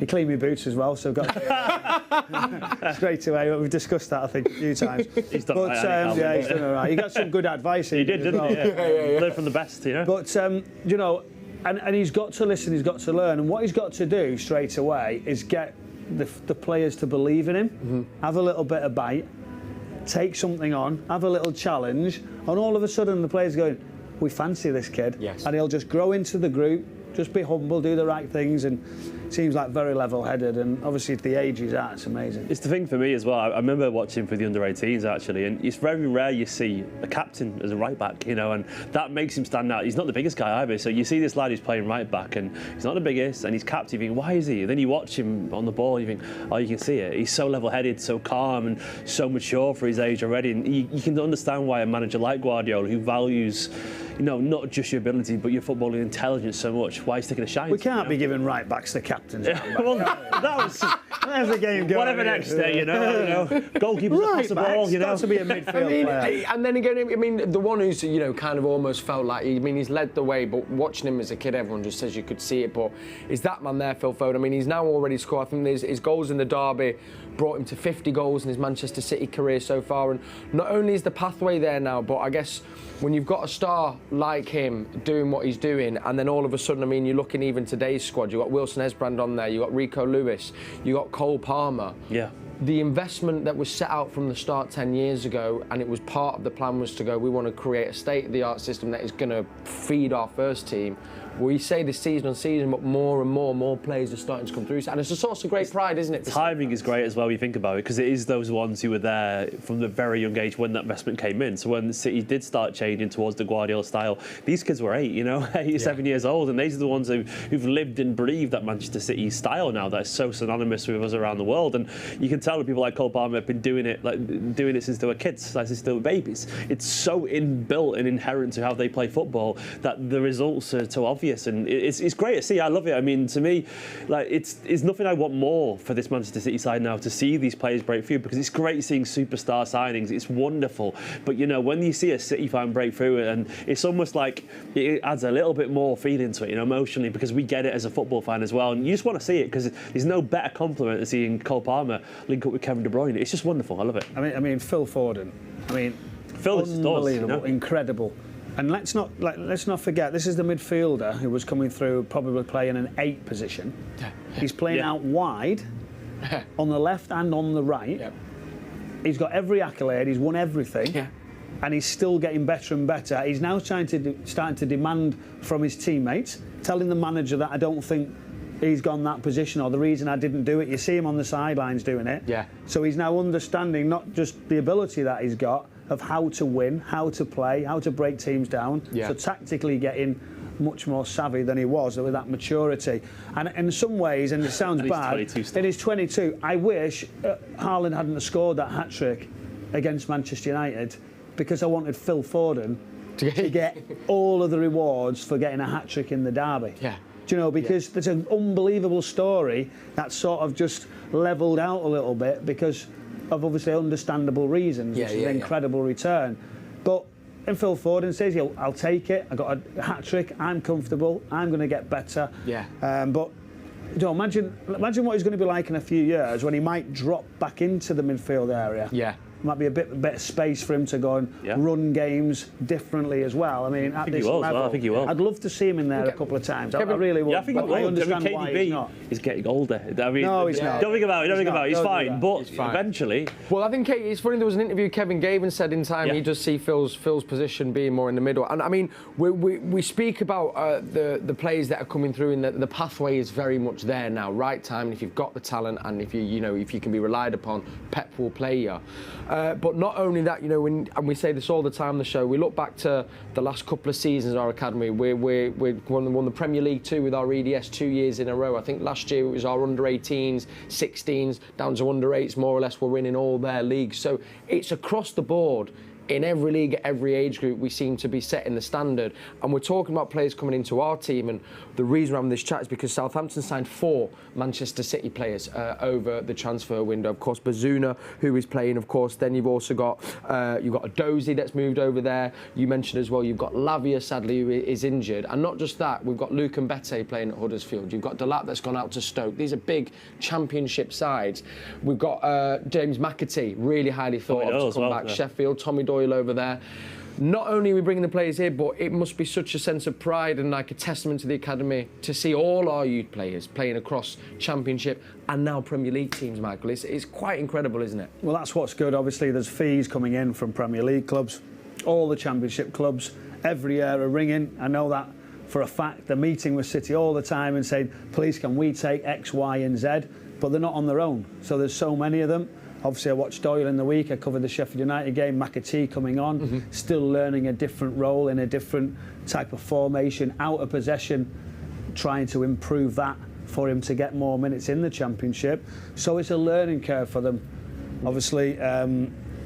He cleaned me boots as well, so I've got straight away. We've discussed that, I think, a few times. He's done yeah, he's done all right. He got some good advice. He did, didn't he? Yeah. Learn from the best, you know. But you know, and he's got to listen. He's got to learn, and what he's got to do straight away is get the players to believe in him, have a little bit of bite, take something on, have a little challenge, and all of a sudden the players going, we fancy this kid, and he'll just grow into the group, just be humble, do the right things, and seems like very level-headed, and obviously at the age he's at, it's amazing. It's the thing for me as well. I remember watching for the under-18s actually, and it's very rare you see a captain as a right-back, you know, and that makes him stand out. He's not the biggest guy either, so you see this lad who's playing right-back, and he's not the biggest, and he's captain. You think, why is he? And then you watch him on the ball, you think, oh, you can see it. He's so level-headed, so calm, and so mature for his age already. And you can understand why a manager like Guardiola, who values, you know, not just your ability but your footballing intelligence so much, why he's taking a shine. We can't be giving right-backs the captains. Well, that was there's the game going. Whatever next day, you know. Goalkeepers that pass the ball, you know. Got to be a midfield player. And then again, I mean, the one who's, you know, kind of almost felt like, I mean, he's led the way, but watching him as a kid, everyone just says you could see it. But is that man there, Phil Foden? I mean, he's now already scored. I think his goals in the derby brought him to 50 goals in his Manchester City career so far. And not only is the pathway there now, but I guess when you've got a star like him doing what he's doing, and then all of a sudden, I mean, you're looking even today's squad, you've got Wilson Esbrand on there, you've got Rico Lewis, you've got Cole Palmer. Yeah. The investment that was set out from the start 10 years ago, and it was part of the plan, was to go, we want to create a state-of-the-art system that is going to feed our first team. We say this season on season, but more and more players are starting to come through. And it's a source of great pride, isn't it? Timing is great as well when you think about it, because it is those ones who were there from the very young age when that investment came in. So when the City did start changing towards the Guardiola style, these kids were 8, you know, 7 years old, and these are the ones who've lived and breathed that Manchester City style now that is so synonymous with us around the world. And you can tell tell that people like Cole Palmer have been doing it since they were kids, like since they were babies. It's so inbuilt and inherent to how they play football that the results are so obvious, and it's great to see. I love it. I mean, to me, like it's nothing I want more for this Manchester City side now, to see these players break through, because it's great seeing superstar signings. It's wonderful, but you know, when you see a City fan break through, and it's almost like it adds a little bit more feeling to it, you know, emotionally, because we get it as a football fan as well, and you just want to see it, because there's no better compliment than seeing Cole Palmer link up with Kevin De Bruyne. It's just wonderful. I love it. I mean, Phil Foden. I mean, Phil is unbelievable, you know? incredible. And let's not forget, this is the midfielder who was coming through, probably playing an 8 position. He's playing out wide, on the left and on the right. He's got every accolade. He's won everything. And he's still getting better and better. He's now starting to demand from his teammates, telling the manager that I don't think he's gone that position, or the reason I didn't do it. You see him on the sidelines doing it. So he's now understanding not just the ability that he's got of how to win, how to play, how to break teams down. So tactically getting much more savvy than he was with that maturity. And in some ways, and it sounds bad, in his 22, I wish Haaland hadn't scored that hat-trick against Manchester United, because I wanted Phil Foden to get all of the rewards for getting a hat-trick in the derby. Do you know, because there's an unbelievable story that sort of just levelled out a little bit because of obviously understandable reasons, which is an incredible return. But and Phil Foden says, I'll take it, I got a hat-trick, I'm comfortable, I'm going to get better. But you know, imagine what he's going to be like in a few years when he might drop back into the midfield area. Might be a bit better space for him to go and run games differently as well. I mean, at this level, I think he will. I'd love to see him in there a couple of times. I really would. I think he will. I understand why he's not. He's getting older. I mean, no, he's not. Don't think about it. He's fine, but eventually. Well, I think it's funny. There was an interview Kevin gave and said in time he does see Phil's position being more in the middle. And I mean, we speak about the players that are coming through, and the pathway is very much there now. Right time, and if you've got the talent, and if you can be relied upon, Pep will play you. But not only that, and we say this all the time on the show, we look back to the last couple of seasons of our academy. We won the Premier League 2 with our EDS 2 years in a row. I think last year it was our under-18s, 16s, down to under-8s, more or less. We're winning all their leagues. So it's across the board. In every league, at every age group, we seem to be setting the standard. And we're talking about players coming into our team, and the reason we're having this chat is because Southampton signed 4 Manchester City players over the transfer window. Of course, Bazuna, who is playing, of course. Then you've also got a Dozy that's moved over there. You mentioned as well, you've got Lavia, sadly, who is injured. And not just that, we've got Luke Mbete playing at Huddersfield. You've got Delap that's gone out to Stoke. These are big championship sides. We've got James McAtee, really highly thought of to come back. Sheffield, Tommy Doyle over there. Not only are we bringing the players here, but it must be such a sense of pride and like a testament to the academy to see all our youth players playing across Championship and now Premier League teams, Michael. It's quite incredible, isn't it? Well, that's what's good. Obviously, there's fees coming in from Premier League clubs. All the Championship clubs every year are ringing. I know that for a fact. They're meeting with City all the time and saying, please, can we take X, Y and Z? But they're not on their own. So there's so many of them. Obviously, I watched Doyle in the week. I covered the Sheffield United game. McAtee coming on, still learning a different role in a different type of formation, out of possession, trying to improve that for him to get more minutes in the Championship. So it's a learning curve for them. Obviously,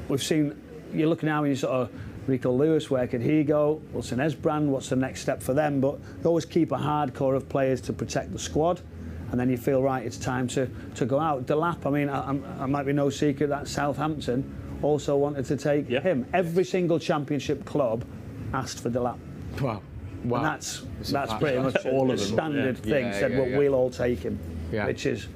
we've seen, you're looking now and you sort of, Rico Lewis, where could he go? Wilson Esbrand, what's the next step for them? But they always keep a hard core of players to protect the squad. And then you feel, right, it's time to go out. Delap, I mean, I might be no secret that Southampton also wanted to take him. Every single Championship club asked for Delap. Wow. And that's pretty much all of them. Standard thing. Said, well, we'll all take him, which is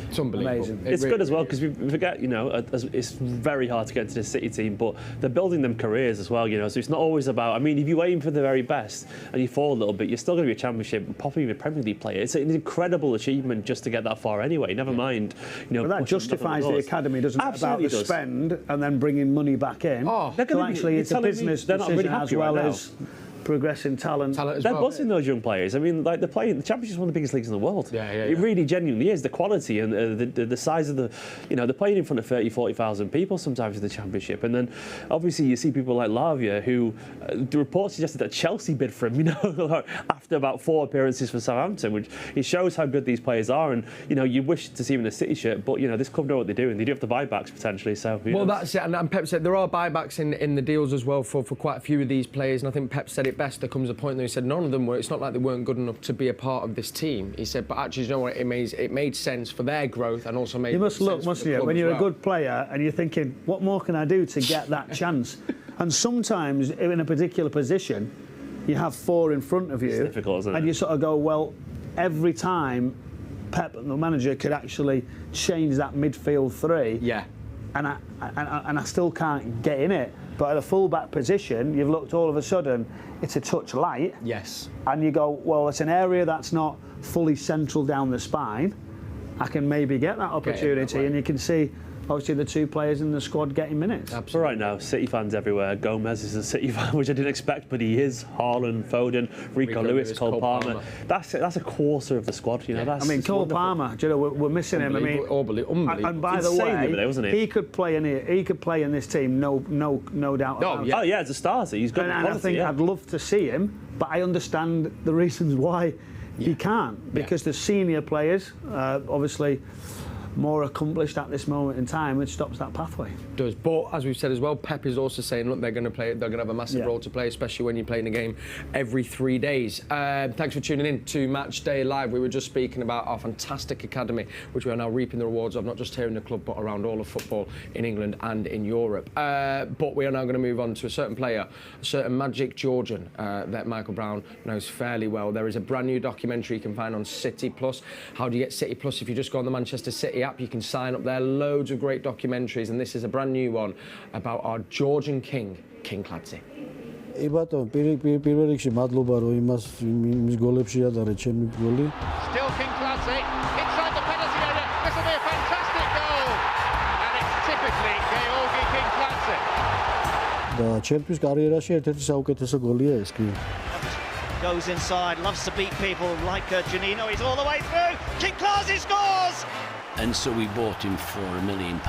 it's unbelievable. Amazing. It's good as well because we forget, it's very hard to get into the City team, but they're building them careers as well, So it's not always about. I mean, if you aim for the very best and you fall a little bit, you're still going to be a Championship, possibly a Premier League player. It's an incredible achievement just to get that far anyway. Never mind, But that justifies the academy, doesn't it? About the spend and then bringing money back in. So actually, it's a business decision as well as progressing talent. They're buzzing those young players. I mean, like, they're playing. The Championship is one of the biggest leagues in the world. It really genuinely is. The quality and the size of the, they're playing in front of 30, 40,000 people sometimes in the Championship. And then obviously you see people like Lavia, who the report suggested that Chelsea bid for him, after about 4 appearances for Southampton, which it shows how good these players are. And you wish to see him in a City shirt, but this club know what they're doing. They do have the buybacks potentially. So well, that's it. And Pep said there are buybacks in the deals as well for quite a few of these players. And I think Pep said it best. There comes a point where he said none of them were. It's not like they weren't good enough to be a part of this team. He said, but actually, you know what? It made sense for their growth and also made. You must look, mustn't you, when you're a good player and you're thinking, what more can I do to get that chance? And sometimes in a particular position, you have 4 in front of you. It's difficult, isn't it? And you sort of go, well, every time Pep, the manager, could actually change that midfield 3. Yeah. And I still can't get in it. But at a full-back position, you've looked all of a sudden, it's a touch light. Yes. And you go, well, it's an area that's not fully central down the spine. I can maybe get that opportunity. And you can see, obviously, the 2 players in the squad getting minutes. For right now, City fans everywhere. Gomez is a City fan, which I didn't expect, but he is. Haaland, Foden, Rico Lewis, Cole Palmer. That's a quarter of the squad. Cole Palmer. Do you know, we're missing him. Unbelievable. And by the way, he could play in this team. No doubt. Oh yeah, as a starter, he's good. And I think I'd love to see him, but I understand the reasons why he can't, because the senior players, obviously, more accomplished at this moment in time, which stops that pathway. Does, but as we've said as well, Pep is also saying, look, they're going to have a massive role to play, especially when you're playing a game every 3 days. Thanks for tuning in to Match Day Live. We were just speaking about our fantastic academy, which we are now reaping the rewards of, not just here in the club, but around all of football in England and in Europe. But we are now going to move on to a certain player, a certain magic Georgian that Michael Brown knows fairly well. There is a brand new documentary you can find on City Plus. How do you get City Plus? If you just go on the Manchester City app, you can sign up there. Loads of great documentaries, and this is a brand new one about our Georgian king, King Clancy. ბატონო, პირველ რიგში მადლობა რომ იმის გოლებში ატარე ჩემი გოლი. Still King Clancy inside the penalty area. This will be a fantastic goal. And it's typically Georgi King Clancy. და ჩემთვის კარიერაში ერთ-ერთი საუკეთესო გოლია ეს კი. Goes inside, loves to beat people like Janino. He's all the way through. King Clancy scores. And so we bought him for £1 million.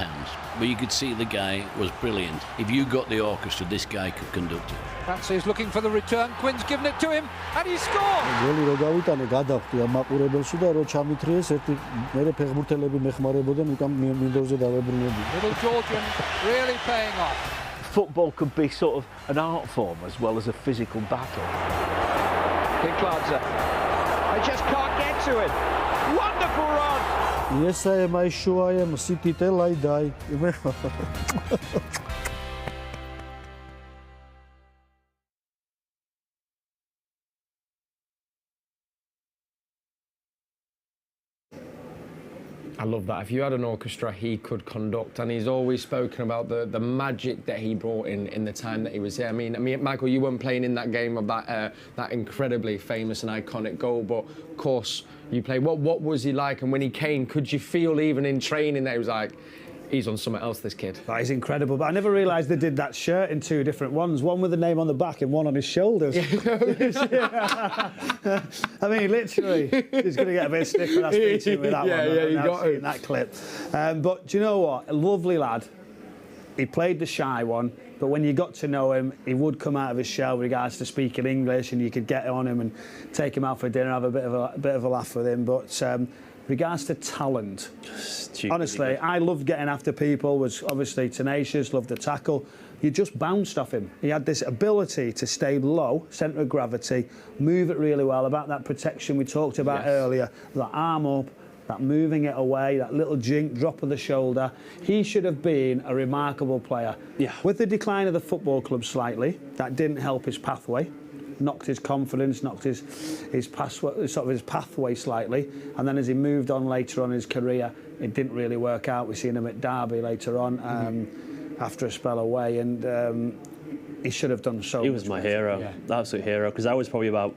But you could see the guy was brilliant. If you got the orchestra, this guy could conduct it. Clancy's looking for the return. Quinn's given it to him, and he scored. გოლი რო გავიტანე, გადავხდი ამ მაყურებელში და რო ჩამithრიეს ერთი მერე ფეხბურთელები მეხმარებოდნენ, უკან მინდორზე დავებრუნებდი. Little Georgian really paying off. Football could be sort of an art form as well as a physical battle. King Clancy. They just can't get to him. Wonderful run. Yes, I am. I sure I am. City till I die. I love that. If you had an orchestra, he could conduct, and he's always spoken about the magic that he brought in the time that he was here. I mean, Michael, you weren't playing in that game of that incredibly famous and iconic goal, but of course you played. What was he like? And when he came, could you feel even in training that he was like, he's on something else, this kid? That is incredible. But I never realised they did that shirt in 2 different ones. One with the name on the back and one on his shoulders. I mean, literally, he's going to get a bit of stick for that speech with that one. Yeah, you got it. That clip. But do you know what? A lovely lad. He played the shy one, but when you got to know him, he would come out of his shell with regards to speaking English, and you could get on him and take him out for dinner, have a bit of a laugh with him. But regards to talent, honestly, I loved getting after people, was obviously tenacious, loved the tackle. You just bounced off him. He had this ability to stay low, centre of gravity, move it really well, about that protection we talked about earlier, that arm up, that moving it away, that little jink, drop of the shoulder. He should have been a remarkable player. Yeah. With the decline of the football club slightly, that didn't help his pathway. Knocked his confidence, knocked his pathway slightly, and then as he moved on later on in his career, it didn't really work out. We've seen him at Derby later on, after a spell away, and he should have done so. He was my hero, absolute hero, because I was probably about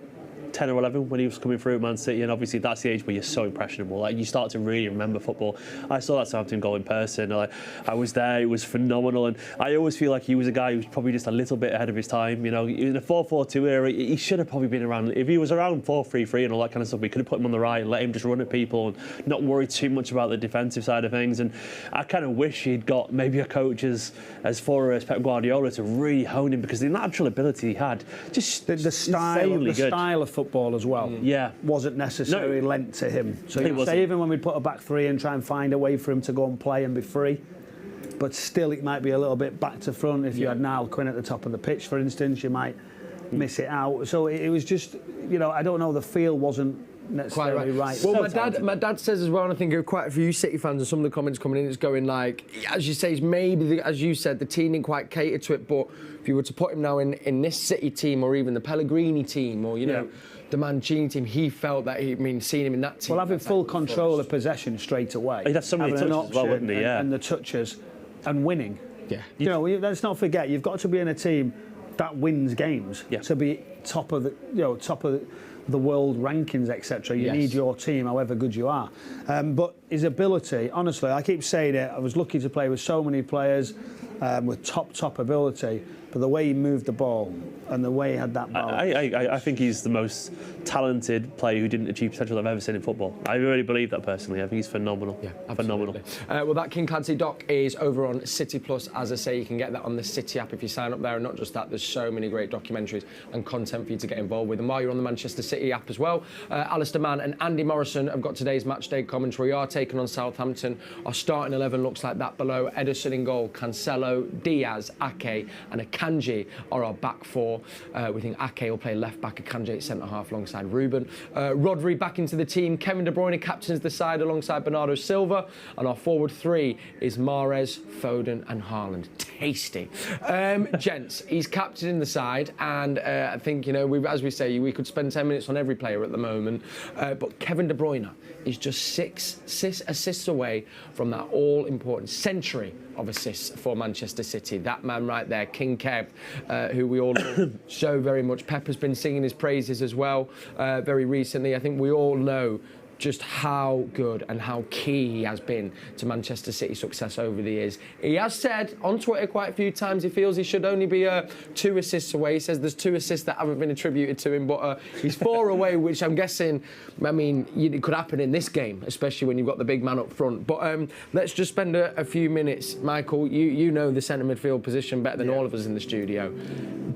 10 or 11 when he was coming through at Man City, and obviously that's the age where you're so impressionable. Like, you start to really remember football. I saw that Southampton goal in person. I was there. It was phenomenal, and I always feel like he was a guy who was probably just a little bit ahead of his time. You know, in the 4-4-2 era, he should have probably been around. If he was around 4-3-3 and all that kind of stuff, we could have put him on the right and let him just run at people and not worry too much about the defensive side of things. And I kind of wish he'd got maybe a coach as thorough as Pep Guardiola to really hone him, because the natural ability he had, just the style of football as well, wasn't necessarily lent to him. So you say even when we put a back three and try and find a way for him to go and play and be free, but still it might be a little bit back to front. If you had Niall Quinn at the top of the pitch, for instance, you might miss it out. So it was just, you know, I don't know, the feel wasn't necessarily right. Well, my dad says as well, and I think quite a few City fans and some of the comments coming in, it's going like, as you say, it's maybe, as you said, the team didn't quite cater to it, but if you were to put him now in this City team, or even the Pellegrini team, or, you know, the Mancini team, he felt that, seeing him in that team. Well, having full control of possession straight away. He'd have so many touches as well, wouldn't he? Yeah. And the touches and winning. Yeah. You know, let's not forget, you've got to be in a team that wins games to be top of the world rankings, etc. You need your team, however good you are. But his ability, honestly, I keep saying it, I was lucky to play with so many players with top ability, but the way he moved the ball and the way he had that balance. I think he's the most talented player who didn't achieve potential I've ever seen in football. I really believe that personally. I think he's phenomenal. Yeah, phenomenal. Well, that King Clancy doc is over on City Plus. As I say, you can get that on the City app if you sign up there. And not just that, there's so many great documentaries and content for you to get involved with. And while you're on the Manchester City app as well, Alistair Mann and Andy Morrison have got today's matchday commentary. Are taking on Southampton. Our starting 11 looks like that below. Ederson in goal, Cancelo, Diaz, Ake and Akanji are our back four. We think Ake will play left back, Akanji at centre-half alongside Ruben. Rodri back into the team. Kevin De Bruyne captains the side alongside Bernardo Silva. And our forward three is Mahrez, Foden and Haaland. Tasty. Gents, he's captaining the side, and I think, you know, as we say, we could spend 10 minutes on every player at the moment, but Kevin De Bruyne is just 6 assists away from that all-important century of assists for Manchester City. That man right there, King Kev, who we all know so very much. Pep has been singing his praises as well very recently. I think we all know just how good and how key he has been to Manchester City's success over the years. He has said on Twitter quite a few times he feels he should only be 2 assists away. He says there's 2 assists that haven't been attributed to him, but he's 4 away, which I'm guessing, I mean, it could happen in this game, especially when you've got the big man up front. But let's just spend a few minutes. Michael, you know the centre midfield position better than all of us in the studio.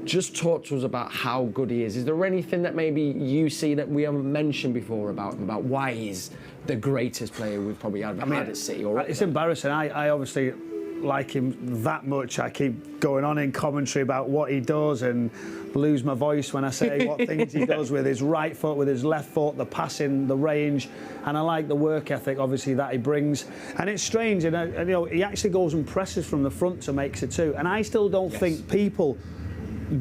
Just talk to us about how good he is. Is there anything that maybe you see that we haven't mentioned before about why he's the greatest player we've probably had at City? It's embarrassing. I obviously like him that much. I keep going on in commentary about what he does and lose my voice when I say what things he does with his right foot, with his left foot, the passing, the range, and I like the work ethic, obviously, that he brings. And it's strange, and you know, he actually goes and presses from the front to make it 2. And I still don't think people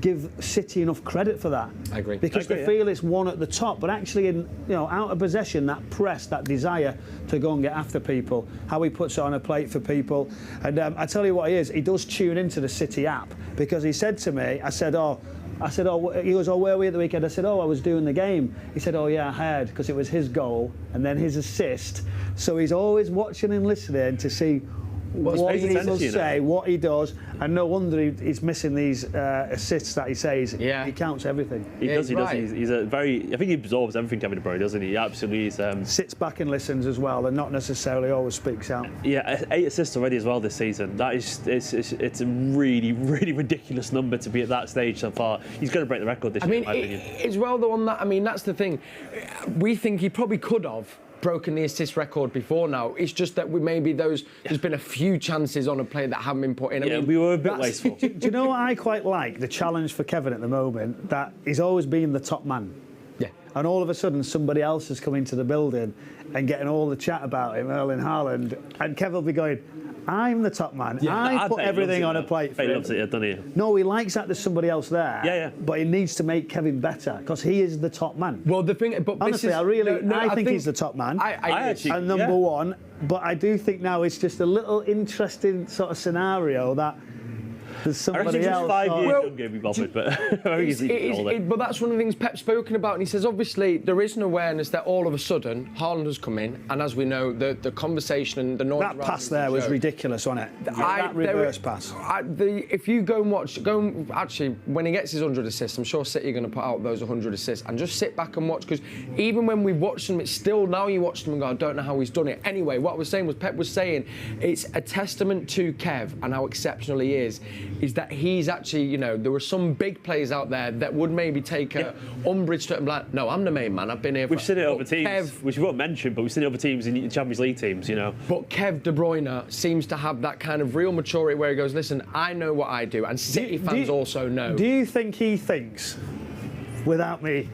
give City enough credit for that. I agree. Because they feel it's one at the top, but actually, out of possession, that press, that desire to go and get after people, how he puts it on a plate for people. And I tell you what he does tune into the City app, because he said to me, he goes, oh, where were you at the weekend? I said, oh, I was doing the game. He said, oh, yeah, I heard, because it was his goal and then his assist. So he's always watching and listening to see what he does say, what he does, and no wonder he's missing these assists that he says. Yeah. He counts everything. He does. He's a very. I think he absorbs everything, Kevin De Bruyne, doesn't he? He absolutely is. Sits back and listens as well, and not necessarily always speaks out. Yeah, 8 assists already as well this season. That is, it's a really, really ridiculous number to be at that stage so far. He's going to break the record this year, in my opinion. It's well the one that, I mean, that's the thing. We think he probably could have broken the assist record before now. It's just that there's been a few chances on a play that haven't been put in. I mean, we were a bit wasteful. Do you know what I quite like? The challenge for Kevin at the moment, that he's always been the top man. Yeah. And all of a sudden somebody else has come into the building and getting all the chat about him, Erling Haaland, and Kevin will be going, I'm the top man. Yeah, I put everything on a plate for him. He loves it, doesn't he? No, he likes that there's somebody else there. Yeah. But he needs to make Kevin better, because he is the top man. Well, the thing, but honestly, I think he's the top man. I actually, and number one. But I do think now it's just a little interesting sort of scenario that There's somebody just else. 5 years younger be bothered, but but that's one of the things Pep's spoken about, and he says obviously there is an awareness that all of a sudden Haaland has come in, and as we know, the conversation and the noise. That pass there was ridiculous, wasn't it? That reverse pass. If you go and watch, actually when he gets his 100 assists, I'm sure City are going to put out those 100 assists, and just sit back and watch, because even when we've watched them, it's still now you watch them and go, I don't know how he's done it. Anyway, what I was saying was Pep was saying it's a testament to Kev and how exceptional he is that he's actually, you know, there were some big players out there that would maybe take umbrage to it and be like, no, I'm the main man, I've been here. We've seen it over teams, which we won't mention, but we've seen it over teams in Champions League teams, you know. But Kev De Bruyne seems to have that kind of real maturity where he goes, listen, I know what I do, and City fans also know. Do you think he thinks, without me,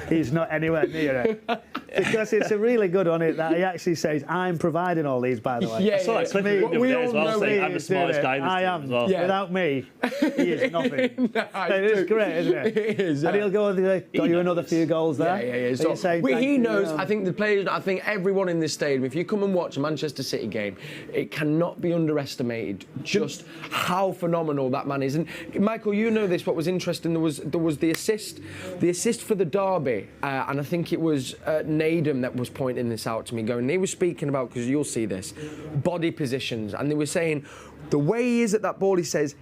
he's not anywhere near it? Because it's a really good one, it that he actually says, I'm providing all these, by the way. Yeah, we all know I'm the smartest guy in this team as well. Yeah. Without me, he is nothing. It is great, isn't it? It is. And he'll go, got you another few goals there. Yeah. So he knows, I think the players, I think everyone in this stadium, if you come and watch a Manchester City game, it cannot be underestimated just how phenomenal that man is. And Michael, you know this, what was interesting, there was the assist for the derby, and I think it was Nadem that was pointing this out to me, going, they were speaking about, because you'll see this, body positions, and they were saying the way he is at that ball, he says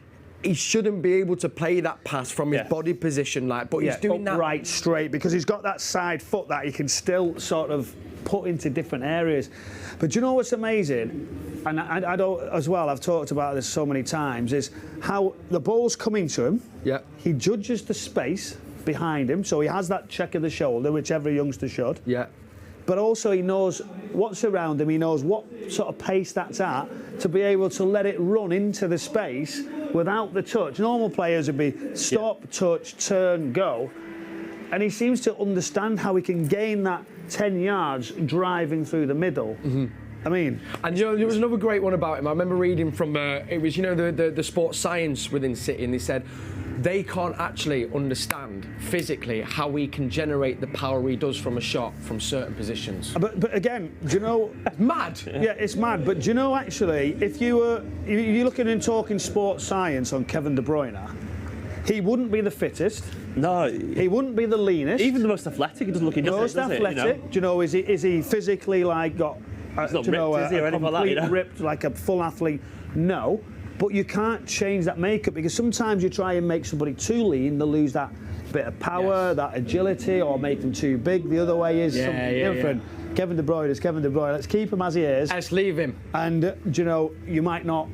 he shouldn't be able to play that pass from his body position, but he's doing that right straight, because he's got that side foot that he can still sort of put into different areas. But do you know what's amazing? And I don't, as well, I've talked about this so many times, is how the ball's coming to him. Yeah. He judges the space behind him, so he has that check of the shoulder, which every youngster should. Yeah. But also he knows what's around him, he knows what sort of pace that's at, to be able to let it run into the space without the touch. Normal players would be stop, touch, turn, go. And he seems to understand how he can gain that 10 yards driving through the middle. Mm-hmm. I mean, and you know, there was another great one about him. I remember reading from it was, you know, the sports science within City, and they said they can't actually understand physically how he can generate the power he does from a shot from certain positions. But again, do you know? It's mad. Yeah, it's mad. But do you know, actually, if you're looking and talking sports science on Kevin De Bruyne, he wouldn't be the fittest. No, he wouldn't be the leanest. Even the most athletic. He doesn't look enough. Most athletic. Do you know? Is he physically got? He's not ripped, is he, or anything like that? You know? Ripped like a full athlete? No. But you can't change that makeup, because sometimes you try and make somebody too lean, they'll lose that bit of power, that agility, or make them too big. The other way is something different. Yeah. Kevin De Bruyne is Kevin De Bruyne. Let's keep him as he is. Let's leave him. And, do you know, you might not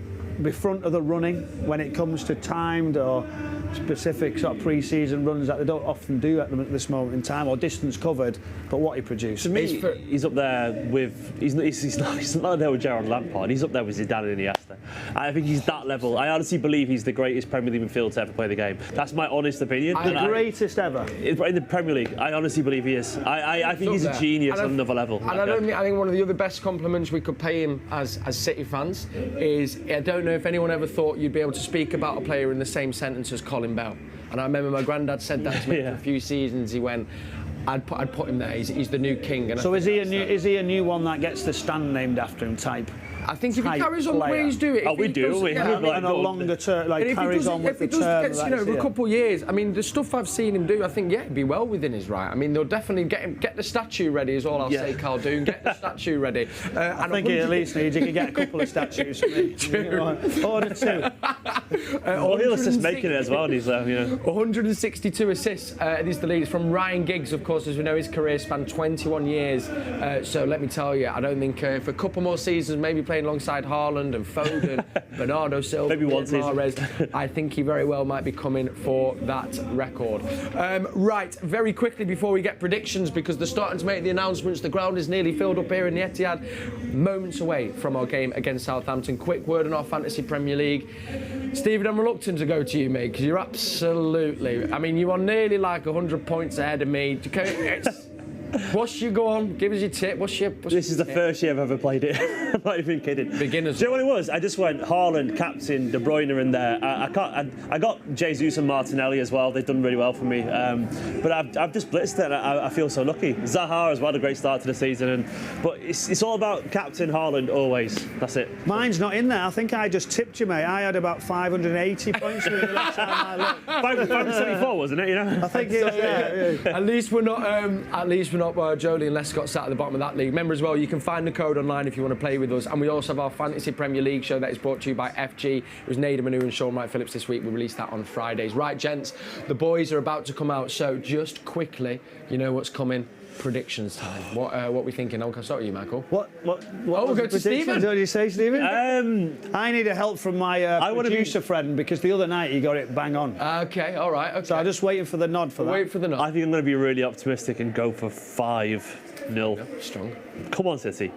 be front of the running when it comes to timed or specific sort of pre-season runs that they don't often do at this moment in time, or distance covered, but what he produced. To me, he's up there with, he's not there with Gerard Lampard, he's up there with Zidane and Iniesta. I think he's that level. I honestly believe he's the greatest Premier League midfielder to ever play the game. That's my honest opinion. The greatest ever. In the Premier League, I honestly believe he is. I think he's a genius on another level. And I think one of the other best compliments we could pay him as City fans is, I don't know if anyone ever thought you'd be able to speak about a player in the same sentence as Colin Bell. And I remember my granddad said that to me for a few seasons. He went, I'd put him there. He's the new king. And so is he a new one that gets the stand named after him type? I think if he carries on the way he's doing it, and a longer term, carries on with the term. If he does, a couple of years, I mean, the stuff I've seen him do, I think, he'd be well within his right. I mean, they'll definitely get the statue ready, is all I'll say, Carl Doon. Get the statue ready. I think he at least needs, you can get a couple of statues for me. Order two. He's just making it as well, he's 162 assists. This is the lead. It's from Ryan Giggs, of course, as we know, his career spanned 21 years. So let me tell you, I don't think for a couple more seasons, maybe playing alongside Haaland and Foden, Bernardo Silva, Mahrez, I think he very well might be coming for that record. Right, very quickly before we get predictions, because they're starting to make the announcements, the ground is nearly filled up here in the Etihad, moments away from our game against Southampton. Quick word on our Fantasy Premier League. Stephen, I'm reluctant to go to you, mate, because you're absolutely, I mean, you are nearly like 100 points ahead of me. What's your go on? Give us your tip. This is the first year I've ever played it. I'm not even kidding. Beginners. Do you know what it was? I just went Haaland, captain, De Bruyne in there. I got Jesus and Martinelli as well. They've done really well for me. But I've just blitzed it. And I feel so lucky. Zaha as well, had a great start to the season. But it's all about captain Haaland always. That's it. Mine's not in there. I think I just tipped you, mate. I had about 580 points the last time I looked. 574, wasn't it? You know. I think it's yeah. At least we're not. Jolie and Les got sat at the bottom of that league. Remember as well, you can find the code online if you want to play with us. And we also have our Fantasy Premier League show that is brought to you by FG. It was Nader Manu and Sean Wright Phillips this week. We released that on Fridays. Right, gents, the boys are about to come out. So just quickly, you know what's coming. Predictions time. What we thinking? I'll start with you, Michael. What we'll go to Stephen. What did you say, Stephen? I need a help from my producer friend because the other night he got it bang on. Okay, all right. Okay. So I'm just waiting for the nod for that. Wait for the nod. I think I'm going to be really optimistic and go for 5-0. Yep, strong. Come on, City.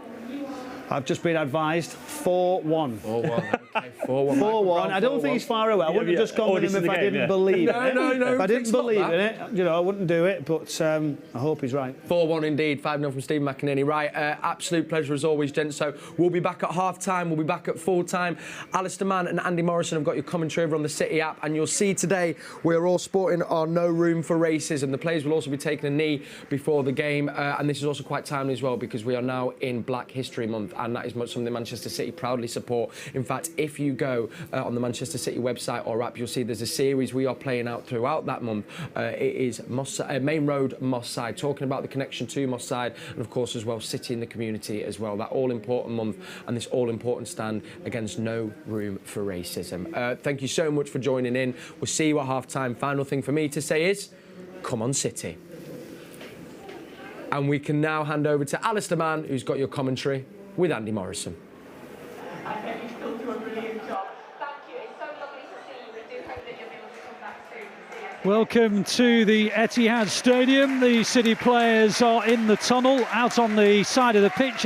I've just been advised 4-1. 4-1. Okay, 4-1. 4-1. I don't think he's far away. I wouldn't have just gone with him if I didn't believe in it. No. If I didn't believe in it, you know, I wouldn't do it. But I hope he's right. 4-1 indeed. 5-0 from Stephen McInerney. Right, absolute pleasure as always, gents. So we'll be back at half-time. We'll be back at full-time. Alistair Mann and Andy Morrison have got your commentary over on the City app. And you'll see today we're all sporting our no room for racism. The players will also be taking a knee before the game. And this is also quite timely as well because we are now in Black History Month. And that is something Manchester City proudly support. In fact, if you go on the Manchester City website or app, you'll see there's a series we are playing out throughout that month. It is Main Road, Moss Side, talking about the connection to Moss Side and, of course, as well, City in the community as well. That all-important month and this all-important stand against no room for racism. Thank you so much for joining in. We'll see you at half-time. Final thing for me to say is, come on, City. And we can now hand over to Alistair Mann, who's got your commentary with Andy Morrison. I think you still do a brilliant job. Thank you. It's so lovely to see you. We do hope that you'll be able to come back soon. Welcome to the Etihad Stadium. The City players are in the tunnel, out on the side of the pitch.